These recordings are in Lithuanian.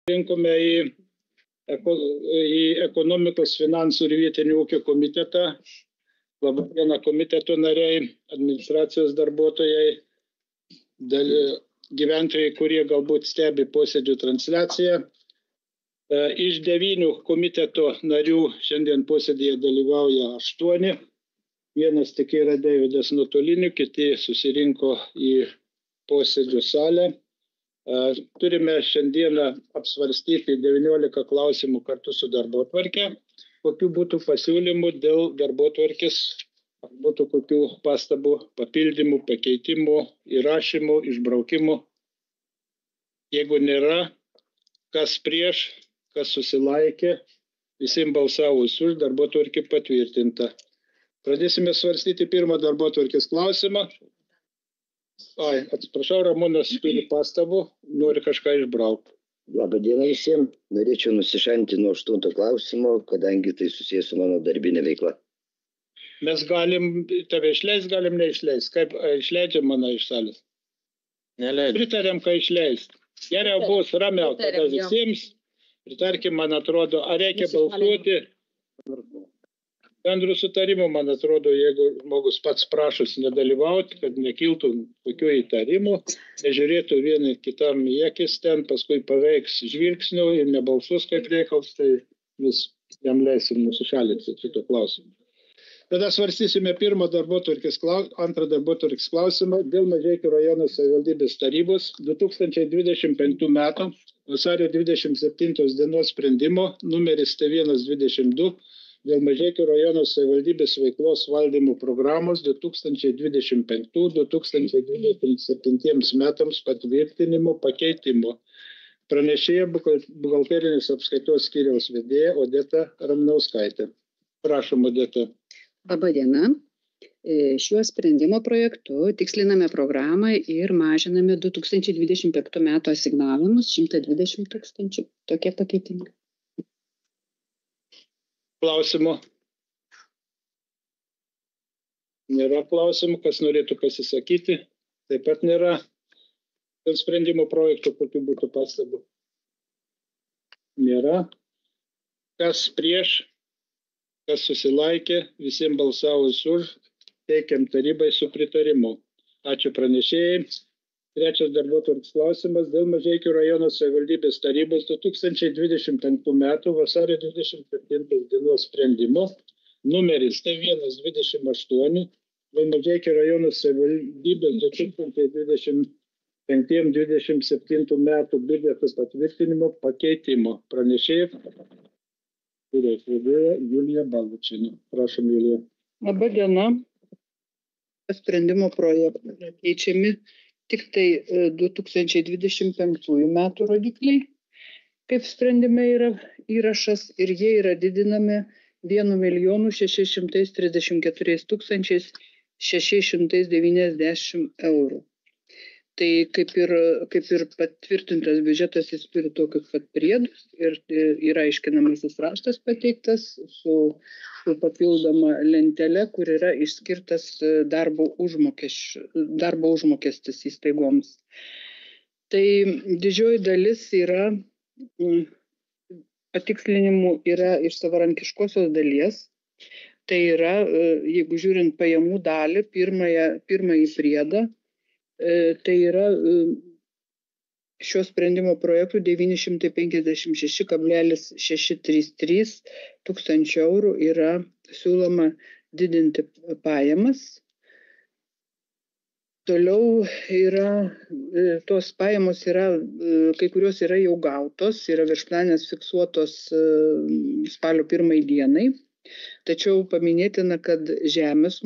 rinkome į ekonomikos, finansų ir vietinių ūkio komitetą. Labą dieną komiteto nariai, administracijos darbuotojai, gyventojai, kurie galbūt stebi posėdžių transliaciją. Iš 9 komiteto narių šiandien posėdėje dalyvauja 8. Vienas tik yra Deividas nuotoliniu, kiti susirinko į posėdžių salę. Turime šiandieną apsvarstyti 19 klausimų kartu su darbotvarke. Kokių būtų pasiūlymų dėl darbotvarkės, būtų kokių pastabų, papildymų, pakeitimų, įrašymų, išbraukimų. Jeigu nėra, kas prieš, kas susilaikė, visiems balsavus už, darbotvarkė patvirtinta. Pradėsime svarstyti pirmą darbotvarkės klausimą. Atsiprašau, Ramūnas turi pastabų, nori kažką išbraukti. Labą dieną visiems. Norėčiau nusišalinti nuo 8 klausimo, kadangi tai susijęs su mano darbinė veikla. Mes galim tave išleist, galim neišleist. Kaip išleidžiam mane iš salės? Neleidžiam. Pritarėm, ką išleist. Geriau bus ramiau tada visiems. Pritarkim, man atrodo, ar reikia balsuoti? Bendrų sutarimų, man atrodo, jeigu žmogus pats prašosi nedalyvauti, kad nekiltų kokių įtarimų, nežiūrėtų vieni kitam į akis ten, paskui paveiks žvilgsnių ir nebalsus kaip reikals, tai vis jam leisim nusišalinti šito klausimą. Tada svarstysime antrą darbotvarkės klausimą dėl Mažeikių rajono savivaldybės tarybos 2025 metų vasario 27 dienos sprendimo numeris T122 dėl Mažeikių rajono savivaldybės veiklos valdymo programos 2025-2027 metams patvirtinimo pakeitimo. Pranešėja buhalterinės apskaitos skyriaus vedėja Odeta Ramnauskaitė. Prašom, Odeta. Labą dieną. Šiuo sprendimo projektu tiksliname programą ir mažiname 2025 metų asignavimus 120 000. Tokie pakeitimai. Klausimų? Nėra klausimų, kas norėtų pasisakyti. Taip pat nėra. Dėl sprendimo projektų kokių būtų pastabų? Nėra. Kas prieš, kas susilaikė, visiems balsavus už, teikiam tarybai su pritarimu. Ačiū pranešėjai. Trečias darbotvarkės klausimas dėl Mažeikių rajono savivaldybės tarybos 2025 metų vasario 27 dienos sprendimo numeris T128 dėl Mažeikių rajono savivaldybės 2025-2027 metų biudžeto patvirtinimo pakeitimo. Pranešėja skyriaus vedėja Julija Balučienė. Prašom, Julija. Labą dieną. Sprendimo projektai keičiami tik tai 2025 metų rodikliai, kaip sprendime yra įrašas, ir jie yra didinami 1 634 690 eurų. Tai kaip ir patvirtintas biudžetas, jis turi tokius pat priedus ir yra aiškinamasis raštas pateiktas su papildoma lentelė, kur yra išskirtas darbo užmokestis įstaigoms. Tai didžioji dalis yra patikslinimų yra iš savarankiškosios dalies. Tai yra, jeigu žiūrint pajamų dalį, pirmąjį priedą, tai yra šio sprendimo projektų 956,633 tūkstančių eurų yra siūloma didinti pajamas. Toliau yra, tos pajamos yra, kai kurios yra jau gautos, yra viršplanės fiksuotos spalio 1 dienai. Tačiau paminėtina, kad žemės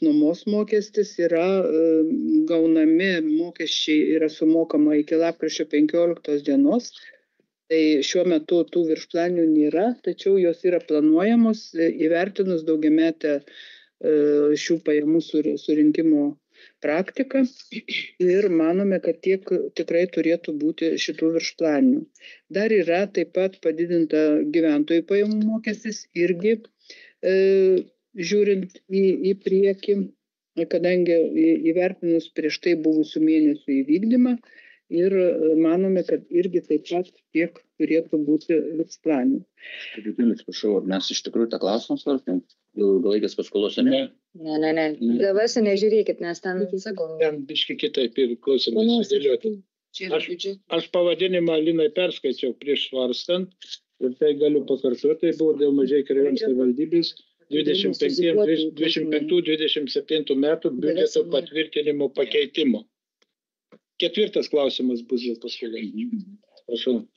nuomos mokestis yra gaunami, mokesčiai yra sumokama iki lapkričio 15 dienos. Tai šiuo metu tų viršplanių nėra, tačiau jos yra planuojamos įvertinus daugiametę šių pajamų surinkimo praktiką ir manome, kad tiek tikrai turėtų būti šitų viršplanių. Dar yra taip pat padidinta gyventojų pajamų mokestis irgi žiūrint į priekį, kadangi įvertinus prieš tai buvusių mėnesių įvykdymą, ir manome, kad irgi taip pat tiek turėtų būti viršplanių. Prašau, ar mes iš tikrųjų tą klausimą svarstėm? Dėl ilgalaikės paskolos, ne? Ne. DVS nežiūrėkit, nes ten, sakau. Ten biški kitaip ir klausimai sudėlioti. Aš pavadinimą Linai perskaičiau prieš svarstant ir tai galiu pakartoti, tai buvo dėl Mažeikių rajono savivaldybės 25-27 metų biudžeto patvirtinimo pakeitimo. 4 klausimas bus dėl paskolos. Prašau.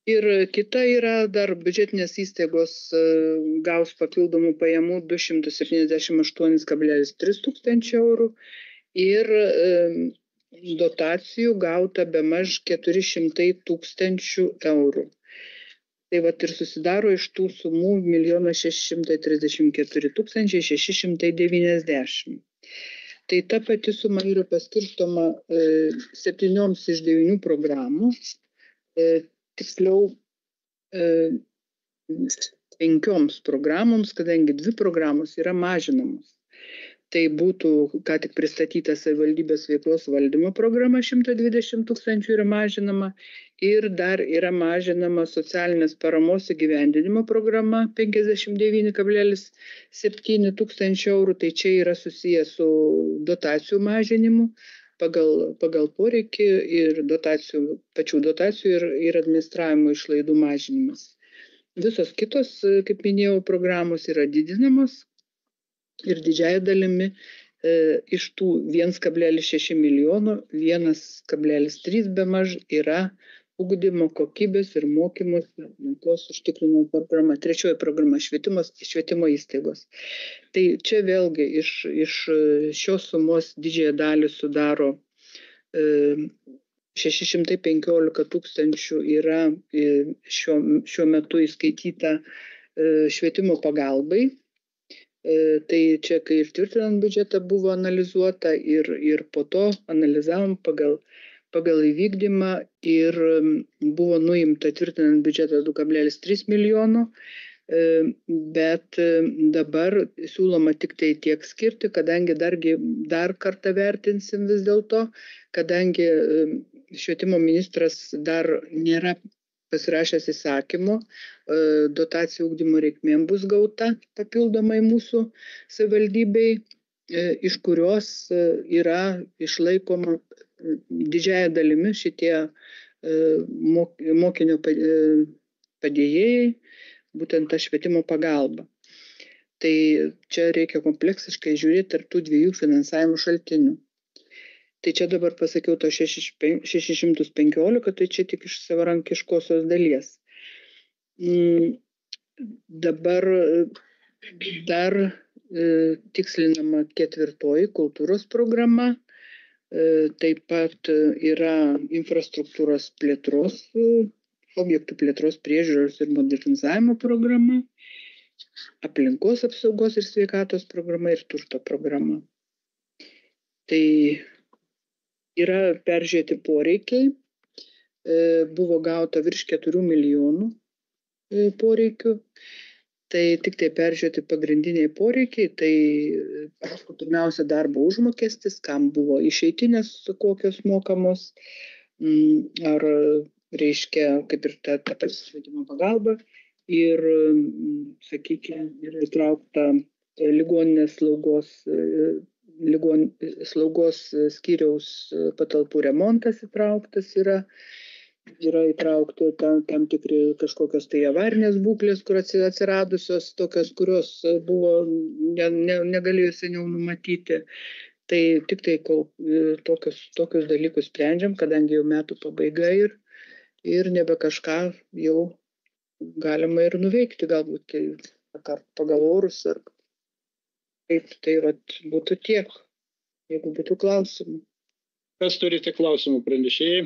Ir kita yra dar biudžetinės įstaigos gaus papildomų pajamų 278,3 tūkstančių eurų ir dotacijų gauta bemaž 400 tūkstančių eurų. Tai vat ir susidaro iš tų sumų 1 634 690. Tai ta pati suma yra paskirstoma 7 iš 9 programų, tiksliau 5 programoms, kadangi 2 programos yra mažinamos. Tai būtų, ką tik pristatyta savivaldybės veiklos valdymo programa 120 tūkstančių yra mažinama ir dar yra mažinama socialinės paramos įgyvendinimo programa 59,7 tūkstančių eurų. Tai čia yra susijęs su dotacijų mažinimu pagal poreikį ir pačių dotacijų ir administravimo išlaidų mažinimas. Visos kitos, kaip minėjau, programos yra didinamos. Ir didžiąją dalimi iš tų 1,6 milijono 1,3 bemaž yra ugdymo kokybės ir mokymus aplinkos užtikrinimo programa. 3 programa švietimo įstaigos. Tai čia vėlgi iš šios sumos didžiąją dalį sudaro 615 tūkstančių yra šiuo metu įskaityta švietimo pagalbai. Tai čia, kai ir tvirtinant biudžetą buvo analizuota ir po to analizavom pagal įvykdymą ir buvo nuimta tvirtinant biudžetą 2,3 milijono, bet dabar siūloma tik tai tiek skirti, kadangi dar kartą vertinsim vis dėlto, kadangi švietimo ministras dar nėra pasirašęs įsakymo, dotacijų ugdymo reikmėm bus gauta papildomai mūsų savivaldybei, iš kurios yra išlaikoma didžiąją dalimi šitie mokinio padėjėjai, būtent ta švietimo pagalba. Tai čia reikia kompleksiškai žiūrėti tarp tų 2 finansavimo šaltinių. Tai čia dabar pasakiau to 615, tai čia tik iš savarankiškosios dalies. Dabar dar tikslinama 4 kultūros programa, taip pat yra infrastruktūros plėtros, objektų plėtros priežiūros ir modernizavimo programa, aplinkos apsaugos ir sveikatos programa ir turto programa. Tai yra peržiūrėti poreikiai, buvo gauta virš 4 milijonų poreikių, tai tik tai peržiūrėti pagrindiniai poreikiai, tai pirmiausia darbo užmokestis, kam buvo išeitinės kokios mokamos, ar reiškia kaip ir ta švietimo pagalba ir, sakykime, yra įtraukta ligoninės slaugos skyriaus patalpų remontas įtrauktas yra įtraukti tam tikri kažkokios tai avarinės būklės, kur atsiradusios tokios, kurios buvo negalėjo seniau numatyti. Tai tik tai tokius dalykus sprendžiam, kadangi jau metų pabaiga ir nebe kažką jau galima ir nuveikti, galbūt pagal orus ar kaip. Tai būtų tiek, jeigu būtų klausimų. Kas turite klausimų pranešėjai?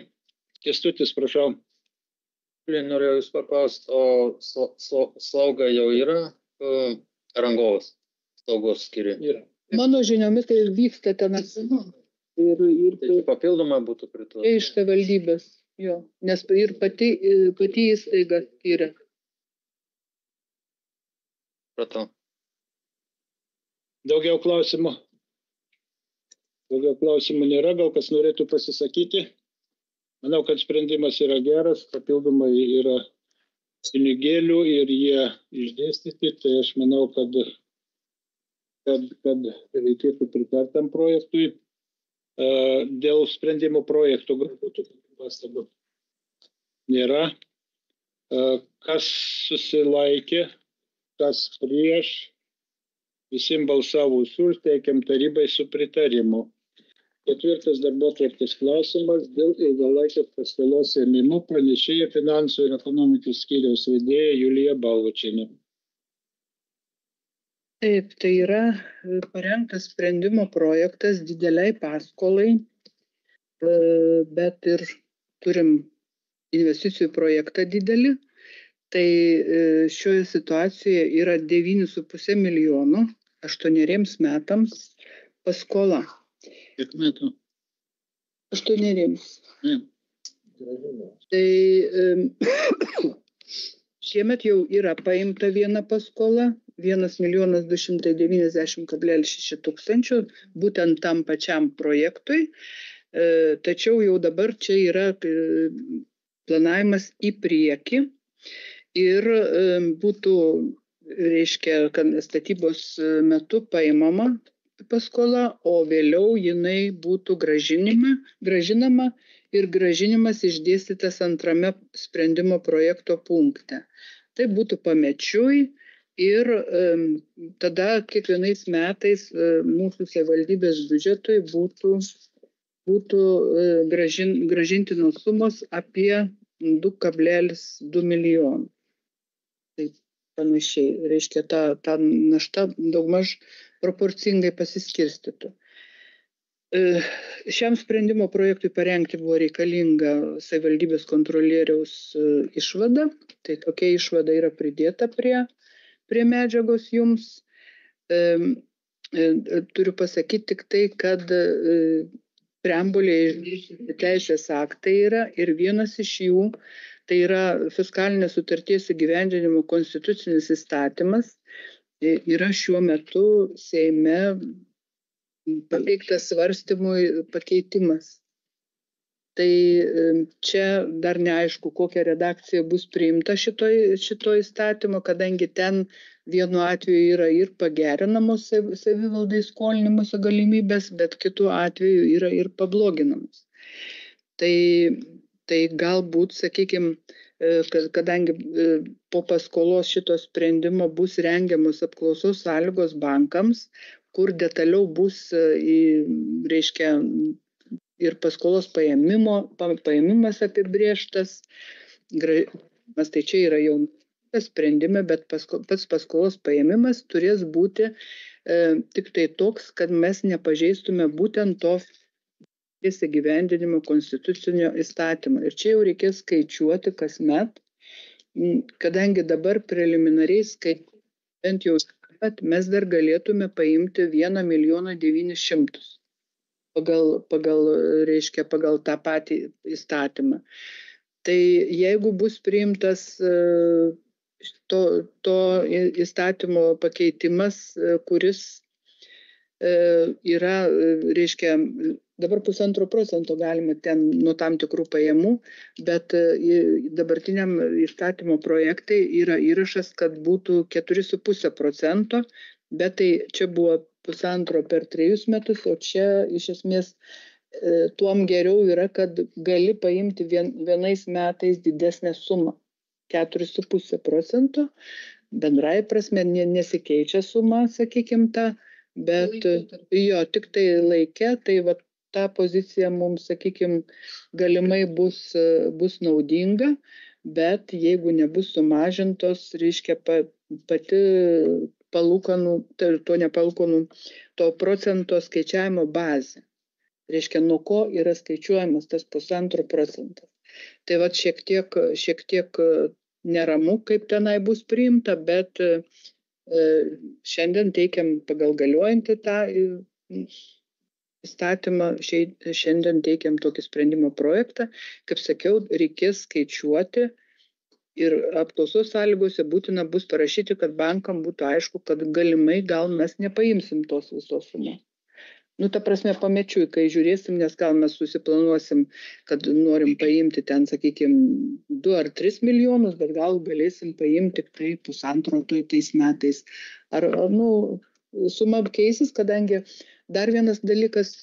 Kęstutis, prašau. Norėjau jūs paklausti, o slauga jau yra rangovas slaugos skyriuje? Mano žiniomis tai vyksta ten Tai papildoma būtų prie to? Iš savivaldybės, jo, nes ir pati įstaiga skiria. Pratau. Daugiau klausimų nėra, gal kas norėtų pasisakyti? Manau, kad sprendimas yra geras, papildomai yra pinigėlių ir jie išdėstyti, tai aš manau, kad reikėtų pritarti tam projektui. Dėl sprendimo projektų galbūt pastabų nėra. Kas susilaikė, kas prieš, visiems balsavo už, teikiam tarybai su pritarimu. 4. darbotvarkės klausimas dėl ilgalaikės paskolos ėmimo, pranešėja finansų ir ekonomikos skyriaus vedėja Julija Balvočienė. Taip, tai yra parengtas sprendimo projektas dideliai paskolai, bet ir turim investicijų projektą didelį. Tai šioje situacijoje yra 9,5 milijonų 8 metams paskola. Kiek metų? 8. Tai šiemet jau yra paimta viena paskola, 1,290,6 tūkstančių, būtent tam pačiam projektui. Tačiau jau dabar čia yra planavimas į priekį ir būtų, reiškia, kad statybos metu paimama paskola, o vėliau jinai būtų grąžinama ir grąžinimas išdėstytas 2 sprendimo projekto punkte. Tai būtų pamečiui ir tada kiekvienais metais mūsų savivaldybės biudžetui būtų grąžintinos sumos apie 2,2 milijonų. Tai panašiai, reiškia, ta našta daugmaž proporcingai pasiskirstytų. Šiam sprendimo projektui parengti buvo reikalinga savivaldybės kontrolieriaus išvada. Tai tokia išvada yra pridėta prie medžiagos jums. Turiu pasakyti tik tai, kad preambulėje išdėstyti teisės aktai yra ir vienas iš jų, tai yra fiskalinės sutarties įgyvendinimo konstitucinis įstatymas, yra šiuo metu Seime pateiktas svarstymui pakeitimas. Tai čia dar neaišku, kokia redakcija bus priimta šito įstatymo, kadangi ten vienu atveju yra ir pagerinamos savivaldai skolinimuose galimybės, bet kitu atveju yra ir pabloginamos. Tai galbūt, sakykime, kadangi po paskolos šito sprendimo bus rengiamos apklausos sąlygos bankams, kur detaliau bus, reiškia, ir paskolos paėmimas apibrėžtas, tai čia yra jau sprendime, bet pats paskolos paėmimas turės būti tik tai toks, kad mes nepažeistume būtent to įgyvendinimo konstitucinio įstatymo. Ir čia jau reikės skaičiuoti kasmet, kadangi dabar preliminariai bent jau mes dar galėtume paimti 1,900,000 pagal tą patį įstatymą. Tai jeigu bus priimtas to įstatymo pakeitimas, kuris yra, reiškia, dabar 1,5% galima ten nuo tam tikrų pajamų, bet dabartiniam įstatymo projektai yra įrašas, kad būtų 4,5%, bet tai čia buvo 1,5 per 3 metus, o čia iš esmės tuom geriau yra, kad gali paimti vienais metais didesnę sumą. 4,5%, bendrai prasme nesikeičia suma, sakykime, ta, bet jo, tik tai laike, tai va, ta pozicija mums, sakykime, galimai bus naudinga, bet jeigu nebus sumažintos, reiškia pati palūkanų, to procento skaičiavimo bazė. Reiškia, nuo ko yra skaičiuojamas tas 1,5%. Tai va šiek tiek neramu, kaip tenai bus priimta, bet šiandien teikiam pagal galiojantį tą įstatymą, šiandien teikiam tokį sprendimo projektą. Kaip sakiau, reikės skaičiuoti ir apklausos sąlygose būtina bus parašyti, kad bankam būtų aišku, kad galimai gal mes nepaimsim tos visos sumos. Nu, ta prasme, pamečiui, kai žiūrėsim, nes gal mes susiplanuosim, kad norim paimti ten, sakykime, 2 ar 3 milijonus, bet gal galėsim paimti tik tai 1,5 tais metais. Ar suma keisis, kadangi dar vienas dalykas,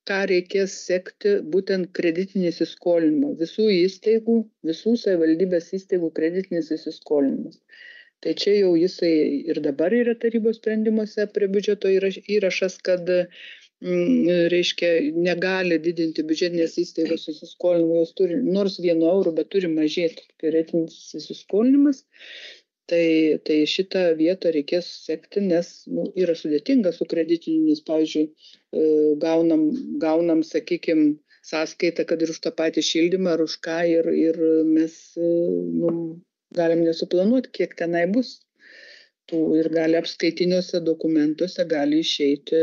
ką reikės sekti, būtent kreditinis įskolinimas. Visų įstaigų, visų savivaldybės įstaigų kreditinis įsiskolinimas. Tai čia jau jisai ir dabar yra tarybos sprendimuose prie biudžeto įrašas, kad reiškia, negali didinti biudžetinės įstaigos įsiskolinimo, jos turi nors 1 eurų, bet turi mažėti kreditinis įsiskolinimas. Tai šitą vietą reikės sekti, nes yra sudėtinga su kreditiniais, pavyzdžiui, gaunam, sakykime, sąskaitą, kad ir už tą patį šildymą ar už ką, ir mes galim nesuplanuoti, kiek tenai bus. Ir gali apskaitiniuose dokumentuose gali išeiti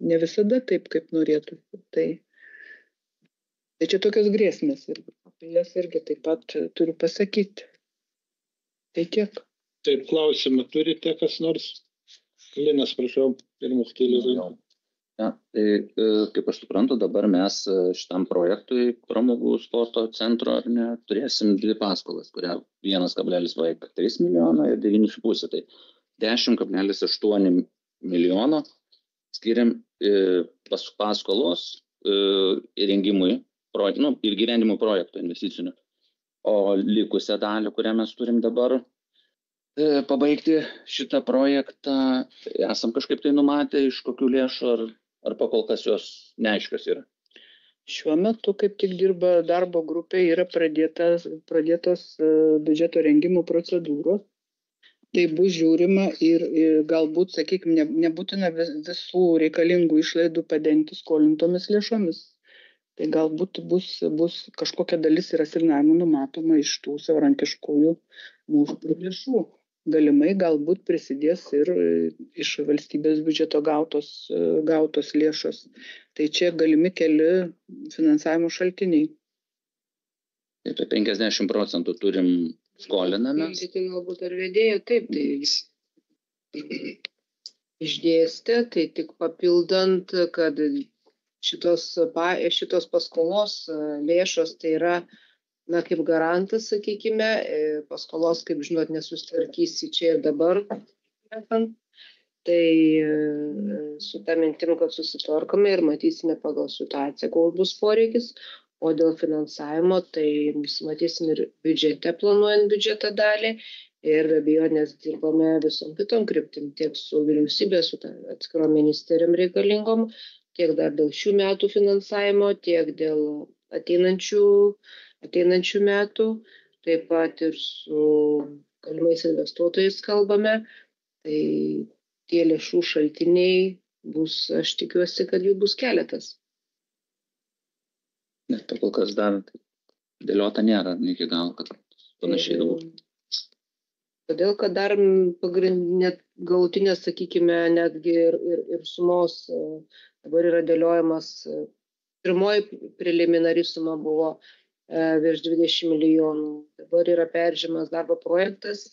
ne visada taip, kaip norėtų. Tai čia tokios grėsmės ir apie jas irgi taip pat turiu pasakyti. Tai tiek. Taip, klausimą turite kas nors? Linas, prašau, pirmas kelias. Ja, tai kaip aš suprantu, dabar mes šitam projektui pramogų sporto centro turėsim 2 paskolas, kurią 1,3 milijono ir 9,5. Tai 10,8 milijono skiriam paskolos įrengimui ir gyvenimo projekto investicinių. O likusią dalį, kurią mes turim dabar pabaigti šitą projektą, esam kažkaip tai numatę, iš kokių lėšų ar pakol kas jos neaiškios yra. Šiuo metu kaip tik dirba darbo grupė, yra pradėtos biudžeto rengimo procedūros. Tai bus žiūrima ir galbūt, sakykime, nebūtina visų reikalingų išlaidų padengti skolintomis lėšomis. Tai galbūt bus kažkokia dalis ir asignavimų numatoma iš tų savarankiškųjų mūsų lėšų. Galimai galbūt prisidės ir iš valstybės biudžeto gautos lėšos. Tai čia galimi keli finansavimo šaltiniai. Apie 50% turim skolinamės. Tai galbūt ar vedėjo, taip, tai išdėstė, tai tik papildant, kad šitos paskolos lėšos tai yra kaip garantas, sakykime, paskolos, kaip žinot, nesusitvarkysi čia ir dabar. Tai su tą mintim, kad susitvarkome ir matysime pagal situaciją, koks bus poreikis. O dėl finansavimo, tai matysim ir biudžete, planuojant biudžetą dalį. Ir be abejonės dirbame visom kitom kryptim, tiek su vyriausybė, su atskirom ministerijom reikalingom, tiek dar dėl šių metų finansavimo, tiek dėl ateinančių metų, taip pat ir su galimais investuotojais kalbame. Tai tie lėšų šaltiniai bus, aš tikiuosi, kad jų bus keletas. Net kol kas dar dėliota nėra iki galo, kad panašiai būtų. Todėl, kad dar pagrindinė galutinė, sakykime, netgi ir sumos dabar yra dėliojamas. Pirmoji preliminari suma buvo virš 20 milijonų. Dabar yra peržiūrimas darbo projektas.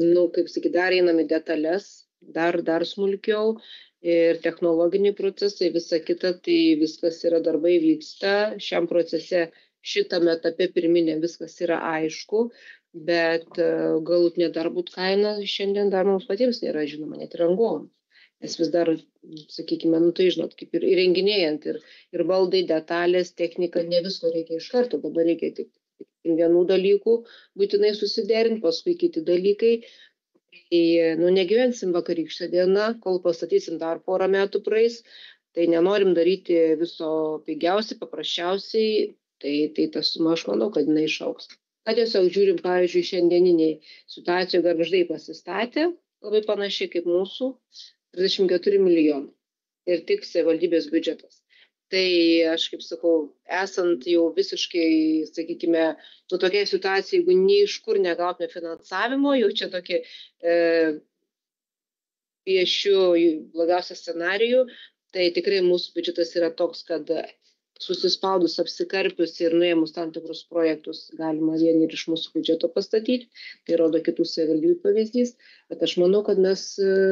Kaip sakyti, dar einam į detalės, dar smulkiau. Ir technologiniai procesai, visa kita, tai viskas yra, darbai vyksta. Šiam procese, šitame etape pirminė viskas yra aišku, bet galutinė darbų kaina šiandien dar mums patiems nėra žinoma, net ir rangovam. Nes vis dar, sakykime, tai žinot, kaip ir įrenginėjant, ir baldai, detalės, technika, ne visko reikia iš karto, dabar reikia tik vienų dalykų būtinai susiderinti, paskui kiti dalykai. Negyvensim vakarykštę dieną, kol pastatysim dar porą metų praeis, tai nenorim daryti viso pigiausiai, paprasčiausiai, tai ta suma, aš manau, kad jinai išaugs. Tiesiog žiūrim, pavyzdžiui, šiandieniniai situacijų gargždai pasistatė, labai panašiai kaip mūsų, 34 milijonai ir tik savivaldybės biudžetas. Tai aš kaip sakau, esant jau visiškai, sakykime, tokia situacija, jeigu nei iš kur negautume finansavimo, jau čia tokie piešiu blogiausią scenarijų, tai tikrai mūsų biudžetas yra toks, kad susispaudus, apsikarpius ir nuėmus tam tikrus projektus galima vieni ir iš mūsų biudžeto pastatyti. Tai rodo kitų savivaldybių pavyzdys. Bet aš manau, kad mes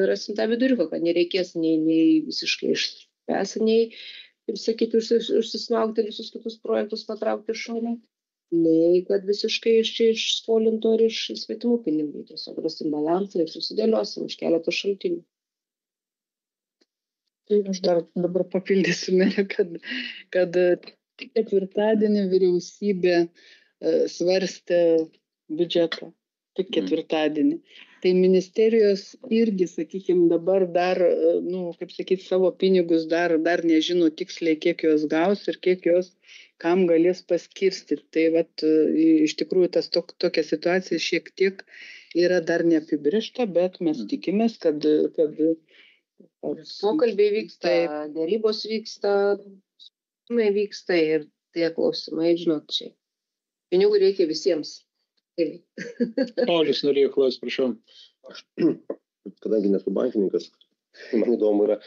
rasim tą viduriuką, kad nereikės nei visiškai esaniai, kaip sakyti, užsismaugti visus kitus projektus patraukti šoną, nei kad visiškai iš skolinto ir iš svetimų pinigų. Tiesiog rasim balansą ir susidėliosim iš keletų šaltinių. Tai aš dar dabar papildysiu, merė, kad tik ketvirtadienį vyriausybė svarstė biudžetą. Tik ketvirtadienį. Tai ministerijos irgi, sakykime, dabar dar, kaip sakyti, savo pinigus dar nežino tiksliai, kiek jos gaus ir kiek jos kam galės paskirstyti. Tai vat, iš tikrųjų tokia situacija šiek tiek yra dar neapibrėžta, bet mes tikimės, kad pokalbiai vyksta, dėrybos vyksta, vyksta ir tie klausimai, žinot, čia. Pinigų reikia visiems. Paulius norėjo klausyti, prašau. Aš, kadangi nesu bankininkas, man įdomu yra,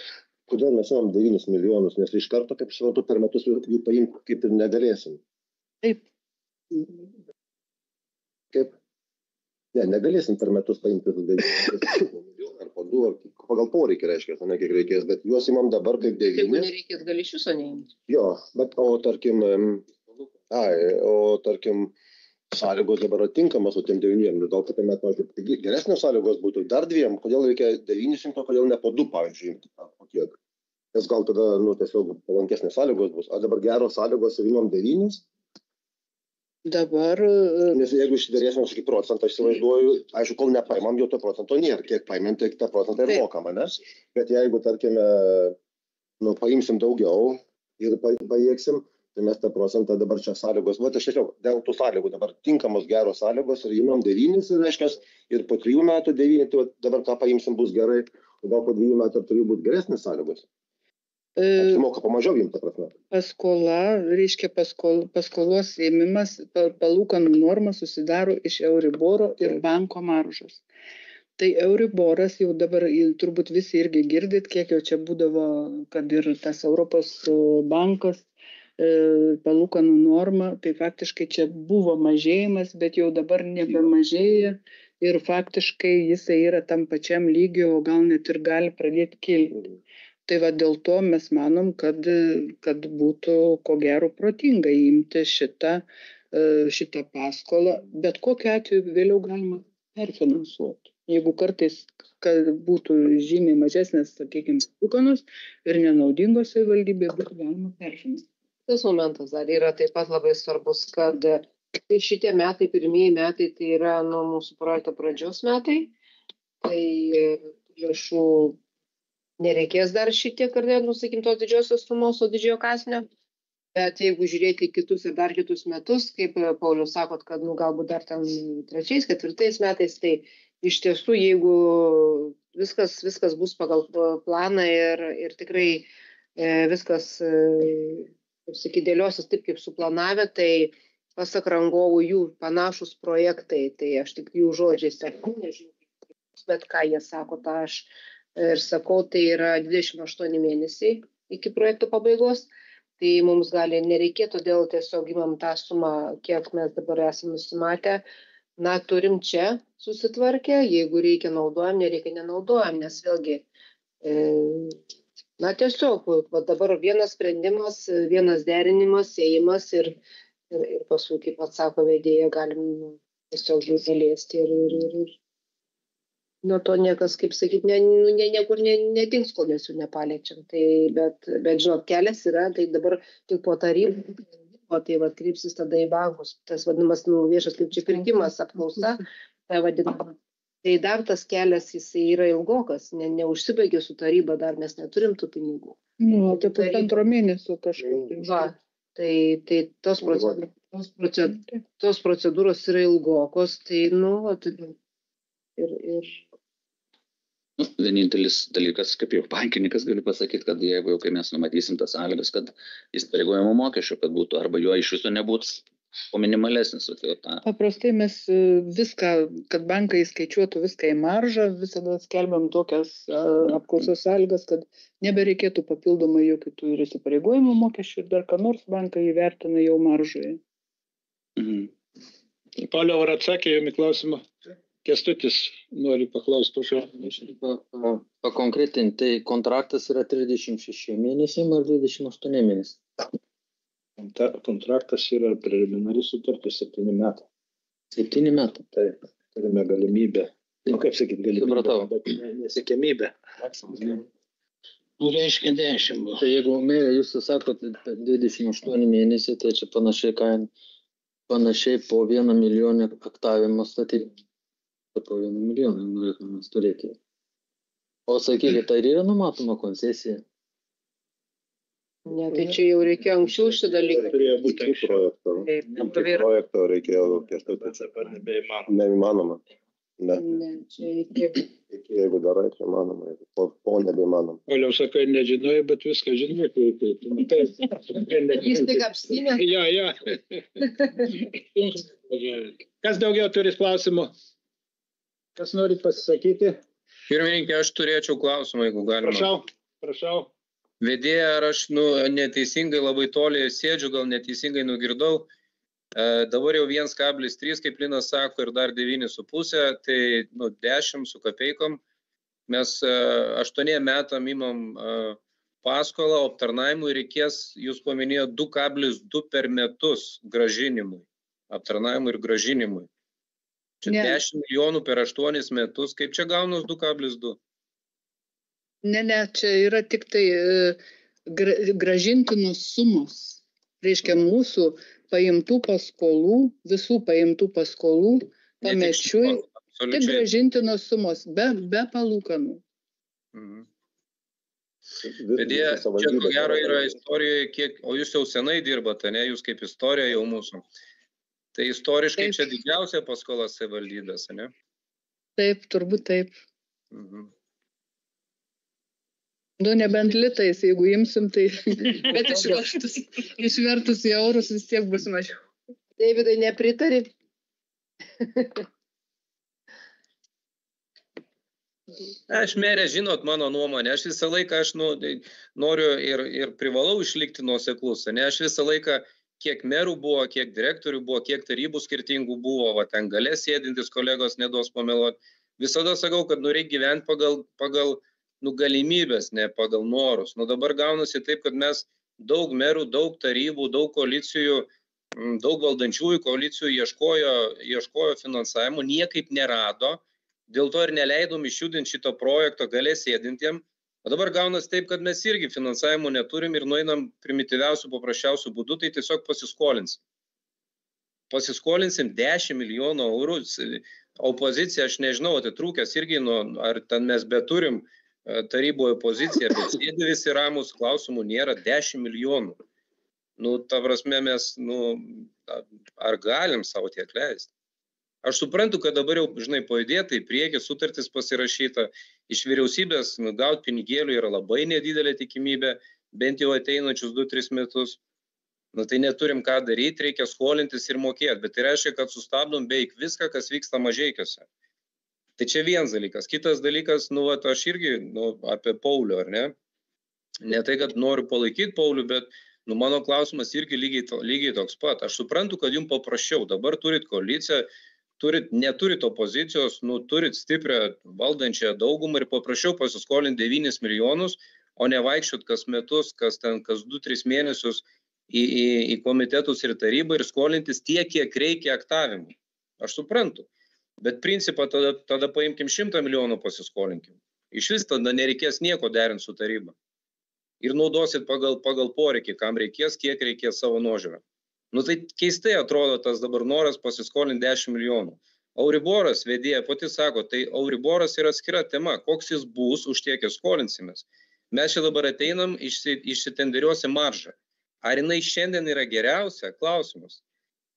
kodėl mes imam 9 milijonus, nes iš karto, kaip suprantu, per metus jų paimti kaip ir negalėsim. Taip. Kaip? Ne, negalėsim per metus paimti 9 milijonų ar po 2, ar pagal poreikį reiškia, ne kiek reikės, bet juos imam dabar kaip 9. Jeigu nereikės, gali iš viso neimti. Jo, bet tarkim, sąlygos dabar atinkamos, o tiem 9, gal kad pavyzdžiui, geresnės sąlygos būtų dar 2, kodėl reikia 900, kodėl ne po 2, pavyzdžiui, po kiek. Nes gal tada, tiesiog palankesnės sąlygos bus. Ar dabar geros sąlygos ir imam 9? Dabar... Nes jeigu išsidarėsim kažkokį procentą, aš įsivaizduoju, aišku, kol nepaimam, jau to procento nėra. Kiek paimėm, tai tą procentą ir mokama, nes? Bet jeigu, tarkime, paimsim daugiau ir pajėgsim, tai mes tą procentą dabar čia sąlygos, aš tiesiog dėl tų sąlygų dabar tinkamos geros sąlygos ir imam 9, reiškia, ir po 3 metų 9, tai dabar ką paimsim bus gerai, o gal po 2 metų turi būti geresnės sąlygos. Apsimoka pamažiau imti, ta prasme. Paskola, reiškia paskolos ėmimas, palūkanų norma susidaro iš Euriboro ir banko maržos. Tai Euriboras jau dabar turbūt visi irgi girdit, kiek jau čia būdavo, kad ir tas Europos bankas palūkanų norma, tai faktiškai čia buvo mažėjimas, bet jau dabar nebemažėja ir faktiškai jisai yra tam pačiam lygiu, o gal net ir gali pradėti kilti. Tai va dėl to mes manom, kad būtų ko gero protinga imti šitą paskolą, bet kokiu atveju vėliau galima perfinansuoti. Jeigu kartais būtų žymiai mažesnės, sakykime, palūkanos ir nenaudingos savivaldybė, būtų galima perfinansuoti. Tas momentas dar yra taip pat labai svarbus, kad šitie metai, pirmieji metai, tai yra nuo mūsų projekto pradžios metai, tai lėšų nereikės dar šitiek ar ne, sakykim, tos didžiosios sumos, o didžiojo kasnio, bet jeigu žiūrėti kitus ir dar kitus metus, kaip Paulius sakot, kad galbūt dar ten 3, 4 metais, tai iš tiesų, jeigu viskas bus pagal planą ir tikrai viskas kaip sakyti, dėliosis taip, kaip suplanavę, tai pasak rangovų jų panašus projektai, tai aš tik jų žodžiais sakau, nežinau, bet ką jie sako, tą aš ir sakau, tai yra 28 mėnesiai iki projekto pabaigos, tai mums gali nereikėti, todėl tiesiog imam tą sumą, kiek mes dabar esame nusimatę, turim čia susitvarkę, jeigu reikia naudojam, nereikia nenaudojam, nes vėlgi tiesiog, dabar vienas sprendimas, vienas derinimas, ėjimas ir paskui, kaip atsako vedėja, galim tiesiog jų neliesti ir nuo to niekas, kaip sakyti, niekur nedings, kol mes jų nepaliečiam. Bet žinot, kelias yra, tai dabar tik po tarybų, tai krypsis tada į bankus, tas vadinamas viešas kaip čia pirkimas, apklausa, tai vadinama. Tai dar tas kelias, jisai yra ilgokas, neužsibaigė su taryba, dar mes neturim tų pinigų. Tai pusantro mėnesio kažkaip. Tai tos procedūros yra ilgokos, tai Vienintelis dalykas, kaip jau bankininkas galiu pasakyti, kad jeigu jau kai mes numatysim tas sąlygas, kad įsipareigojimo mokesčio, kad būtų, arba jo iš viso nebūtų, o minimalesnis. Paprastai mes viską, kad bankai skaičiuotų viską į maržą, visada skelbiam tokias apklausos sąlygas, kad nebereikėtų papildomai jokių tų ir įsipareigojimų mokesčių ir dar ką nors bankai įvertina jau maržoje. Pauliau, ar atsakė jums į klausimą? Kęstutis nori paklausti, prašau. pakonkretinti, tai kontraktas yra 36 mėnesiai ar 28 mėnesiai? Kontraktas yra preliminari sutartis 7 metai. 7 metai. Taip, turime galimybę. Nu, kaip sakyti, galimybę, Supratau. bet nesiekiamybė. Nu, reiškia 10 buvo. Tai jeigu merė, jūs sakot 28 mėnesiai, tai čia panašiai kaina. Panašiai po 1 milijonę aktavimą statyti. Po 1 milijoną norėtume turėti. O sakykit, tai yra numatoma koncesija? Ne, tai čia jau reikėjo anksčiau šitą dalyką. Turėjo būti anksčiau. Projekto reikėjo kęstutis. Dabar nebeįmanoma. Neįmanoma. Ne. Ne, čia iki. Jeigu darai, tai įmanoma. Po nebeįmanoma. Oliau sakai, nežinojai, bet viską žinai. Jis tik apstinė. Ja. Kas daugiau turi klausimų? Kas nori pasisakyti? Pirmininkė, aš turėčiau klausimą, jeigu galima. Prašau. Vedėja, ar aš neteisingai labai toli sėdžiu, gal neteisingai nugirdau. Dabar jau 1,3, kaip Linas sako, ir dar 9,5, tai 10 su kapeikom. Mes 8 metam imam paskolą, aptarnavimui reikės, jūs paminėjote, 2,2 per metus gražinimui. Aptarnavimui ir gražinimui. Čia 10 milijonų per 8 metus, kaip čia gaunas 2,2? Ne, čia yra tik tai gražintinos sumos. Reiškia, mūsų paimtų paskolų, visų paimtų paskolų, pamečiui, tik gražintinos sumos, be palūkanų. Vedėja, čia ko gero yra istorijoje, kiek, o jūs jau senai dirbate, ne, jūs kaip istorija jau mūsų. Tai istoriškai čia didžiausia paskola savivaldybės, ne? Taip, turbūt taip. Nebent litais, jeigu imsim, tai... Bet išvertus į eurus vis tiek bus mažiau. Davidai, nepritari? Aš merė, žinot mano nuomonę, aš visą laiką noriu ir privalau išlikti nuoseklus, ne, aš visą laiką, kiek merų buvo, kiek direktorių buvo, kiek tarybų skirtingų buvo, va ten gale sėdintis kolegos neduos pameluoti, visada sakau, kad reikia gyventi pagal galimybės, ne pagal norus. Dabar gaunasi taip, kad mes daug merų, daug tarybų, daug koalicijų, daug valdančiųjų koalicijų ieškojo finansavimo, niekaip nerado, dėl to ir neleidom išjudinti šito projekto gale sėdintiem. O dabar gaunasi taip, kad mes irgi finansavimo neturim ir nueinam primityviausių, paprasčiausių būdų, tai tiesiog pasiskolinsim. Pasiskolinsim 10 milijonų eurų. Opozicija, aš nežinau, atitrūkęs irgi, ar ten mes beturim taryboje poziciją, bet sėdi visi ramus, klausimų nėra, 10 milijonų. Ta prasme mes, ar galim savo tiek leisti? Aš suprantu, kad dabar jau, pajudėta į priekį, sutartis pasirašyta, iš vyriausybės gauti pinigėlių yra labai nedidelė tikimybė, bent jau ateinančius 2-3 metus. Tai neturim ką daryti, reikia skolintis ir mokėti, bet tai reiškia, kad sustabdom beveik viską, kas vyksta Mažeikiuose. Tai čia vienas dalykas. Kitas dalykas, aš irgi apie Paulių, ar ne? Ne tai, kad noriu palaikyti Paulių, bet mano klausimas irgi lygiai toks pat. Aš suprantu, kad jums paprasčiau. Dabar turit koaliciją, neturit opozicijos, turit stiprią valdančią daugumą ir paprasčiau pasiskolinti 9 milijonus, o ne vaikščiot kas metus, kas 2-3 mėnesius į komitetus ir tarybą ir skolintis tiek, kiek reikia aktavimui. Aš suprantu. Bet principą tada paimkim 100 milijonų pasiskolinkim. Iš vis tada nereikės nieko derinti su taryba. Ir naudosit pagal poreikį, kam reikės, kiek reikės savo nuožiūrą. Tai keistai atrodo tas dabar noras pasiskolinti 10 milijonų. Euriboras, vedėja pati sako, tai Euriboras yra atskira tema. Koks jis bus, už tiek ir skolinsimės. Mes čia dabar ateinam, išsitenderiuosim maržą. Ar jinai šiandien yra geriausia? Klausimas.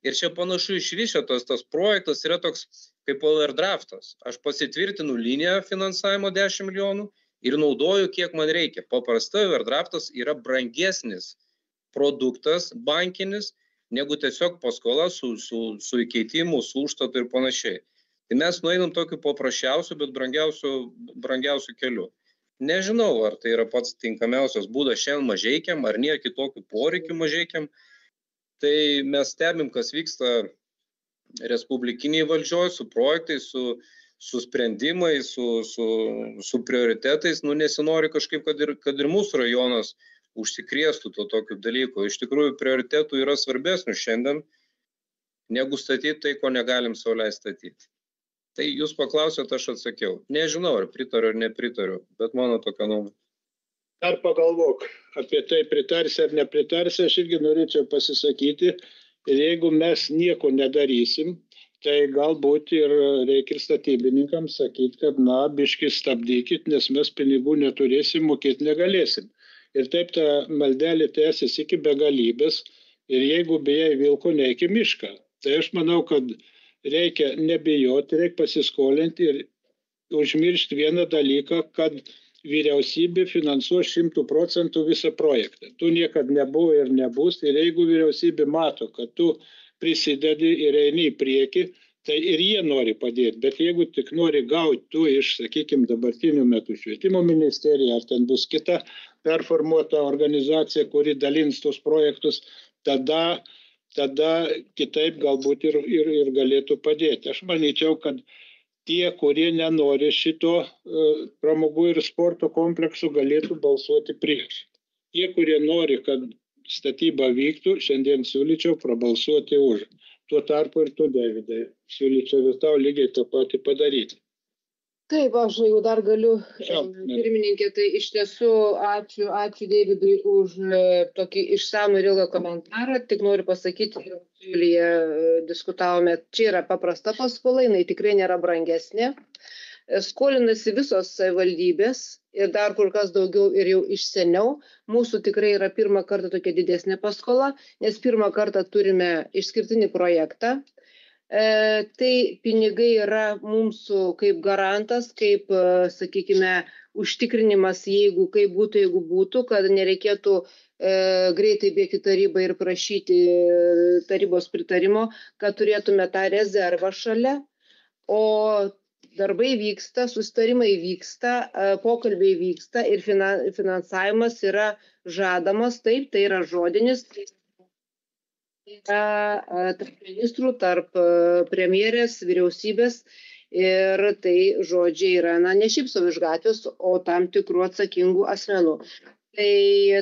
Ir čia panašu iš ryšio tas projektas yra toks kaip overdraftas. Aš pasitvirtinu liniją finansavimo 10 milijonų ir naudoju, kiek man reikia. Paprastai overdraftas yra brangesnis produktas bankinis, negu tiesiog paskola su įkeitimu, su užstatu ir panašiai. Tai mes nueinam tokiu paprasčiausiu, bet brangiausiu keliu. Nežinau, ar tai yra pats tinkamiausias būdas šiandien Mažeikiam, ar nėra kitokių poreikių Mažeikiam. Tai mes stebim, kas vyksta respublikiniai valdžioj, su projektais, su sprendimais, su prioritetais, nesinori kažkaip, kad ir mūsų rajonas užsikrėstų to tokių dalykų. Iš tikrųjų, prioritetų yra svarbesnių šiandien, negu statyti tai, ko negalim sau leisti statyti. Tai jūs paklausėt, aš atsakiau. Nežinau, ar pritariu ar nepritariu, bet mano tokia nuomonė. Dar pagalvok, apie tai pritarsi ar nepritarsi, aš irgi norėčiau pasisakyti. Ir jeigu mes nieko nedarysim, tai galbūt ir reikia ir statybininkams sakyti, kad biškį stabdykit, nes mes pinigų neturėsim, mokėti negalėsim. Ir taip ta maldelė tęsis iki begalybės. Ir jeigu bijai vilko, neik į mišką. Tai aš manau, kad reikia nebijoti, reikia pasiskolinti ir užmiršti vieną dalyką, kad vyriausybė finansuos 100% visą projektą. Tu niekad nebuvo ir nebus. Ir jeigu vyriausybė mato, kad tu prisidedi ir eini į priekį, tai ir jie nori padėti. Bet jeigu tik nori gauti tu iš, sakykime, dabartinių metų švietimo ministerija, ar ten bus kita performuota organizacija, kuri dalins tos projektus, tada kitaip galbūt ir galėtų padėti. Aš manyčiau, kad tie, kurie nenori šito pramogų ir sporto kompleksų, galėtų balsuoti prieš. Tie, kurie nori, kad statyba vyktų, šiandien siūlyčiau prabalsuoti už. Tuo tarpu ir tu, Davidai, siūlyčiau ir tau lygiai tą patį padaryti. Taip, aš jau dar galiu, pirmininkė, tai iš tiesų ačiū Davidui už tokį išsamų ir ilgą komentarą. Tik noriu pasakyti, Julija diskutavome, čia yra paprasta paskola, jinai tikrai nėra brangesnė. Skolinasi visos savivaldybės ir dar kur kas daugiau ir jau iš seniau. Mūsų tikrai yra pirmą kartą tokia didesnė paskola, nes pirmą kartą turime išskirtinį projektą. Tai pinigai yra mūsų kaip garantas, kaip, sakykime, užtikrinimas, jeigu būtų, kad nereikėtų greitai bėgti tarybą ir prašyti tarybos pritarimo, kad turėtume tą rezervą šalia, o darbai vyksta, susitarimai vyksta, pokalbiai vyksta ir finansavimas yra žadamas, taip, tai yra žodinis. Tarp ministrų, tarp premjerės, vyriausybės ir tai žodžiai yra, ne šiaip savo iš gatvės, o tam tikrų atsakingų asmenų. Tai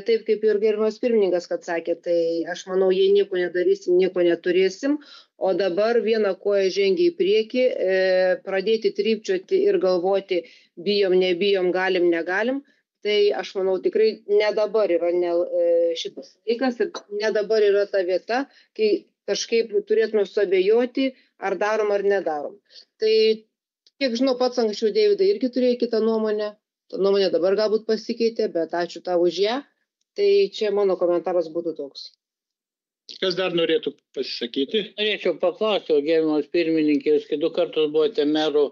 taip kaip ir gerbiamas pirmininkas, kad sakė, tai aš manau, jei nieko nedarysim, nieko neturėsim, o dabar vieną koją žengia į priekį, pradėti trypčioti ir galvoti, bijom, nebijom, galim, negalim. Tai aš manau, tikrai ne dabar yra šitas laikas ir ne dabar yra ta vieta, kai kažkaip turėtume suabejoti, ar darom, ar nedarom. Tai, kiek žinau, pats anksčiau Davidai irgi turėjo kitą nuomonę. Ta nuomonė dabar galbūt pasikeitė, bet ačiū tau už ją. Tai čia mano komentaras būtų toks. Kas dar norėtų pasisakyti? Norėčiau paklausti, gerbiamas pirmininkė, jūs 2 kartus buvote meru,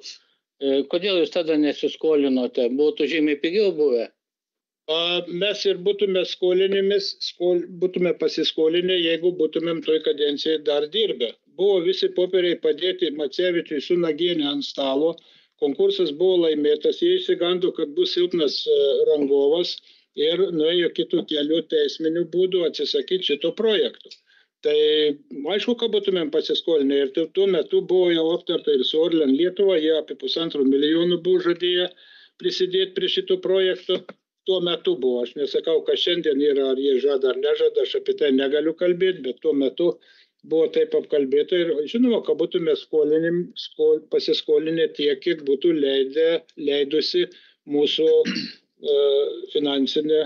kodėl jūs tada nesiskolinote? Būtų žymiai pigiau buvę? Mes ir būtume pasiskolinę, jeigu būtumėm toj kadencijai dar dirbę. Buvo visi popieriai padėti Macevičiui su Nagienė ant stalo, konkursas buvo laimėtas, jie išsigando, kad bus silpnas rangovas ir nuėjo kitų kelių teisminių būdų atsisakyti šito projekto. Tai aišku, kad būtumėm pasiskolinę ir tuo metu buvo jau aptarta ir su Orlen Lietuva, jie apie 1,5 milijonų buvo žadėję prisidėti prie šito projekto. Tuo metu buvo, aš nesakau, kad šiandien yra, ar jie žada ar nežada, aš apie tai negaliu kalbėti, bet tuo metu buvo taip apkalbėta ir žinoma, kad būtume pasiskolinę tiek, kiek būtų leidusi mūsų finansinė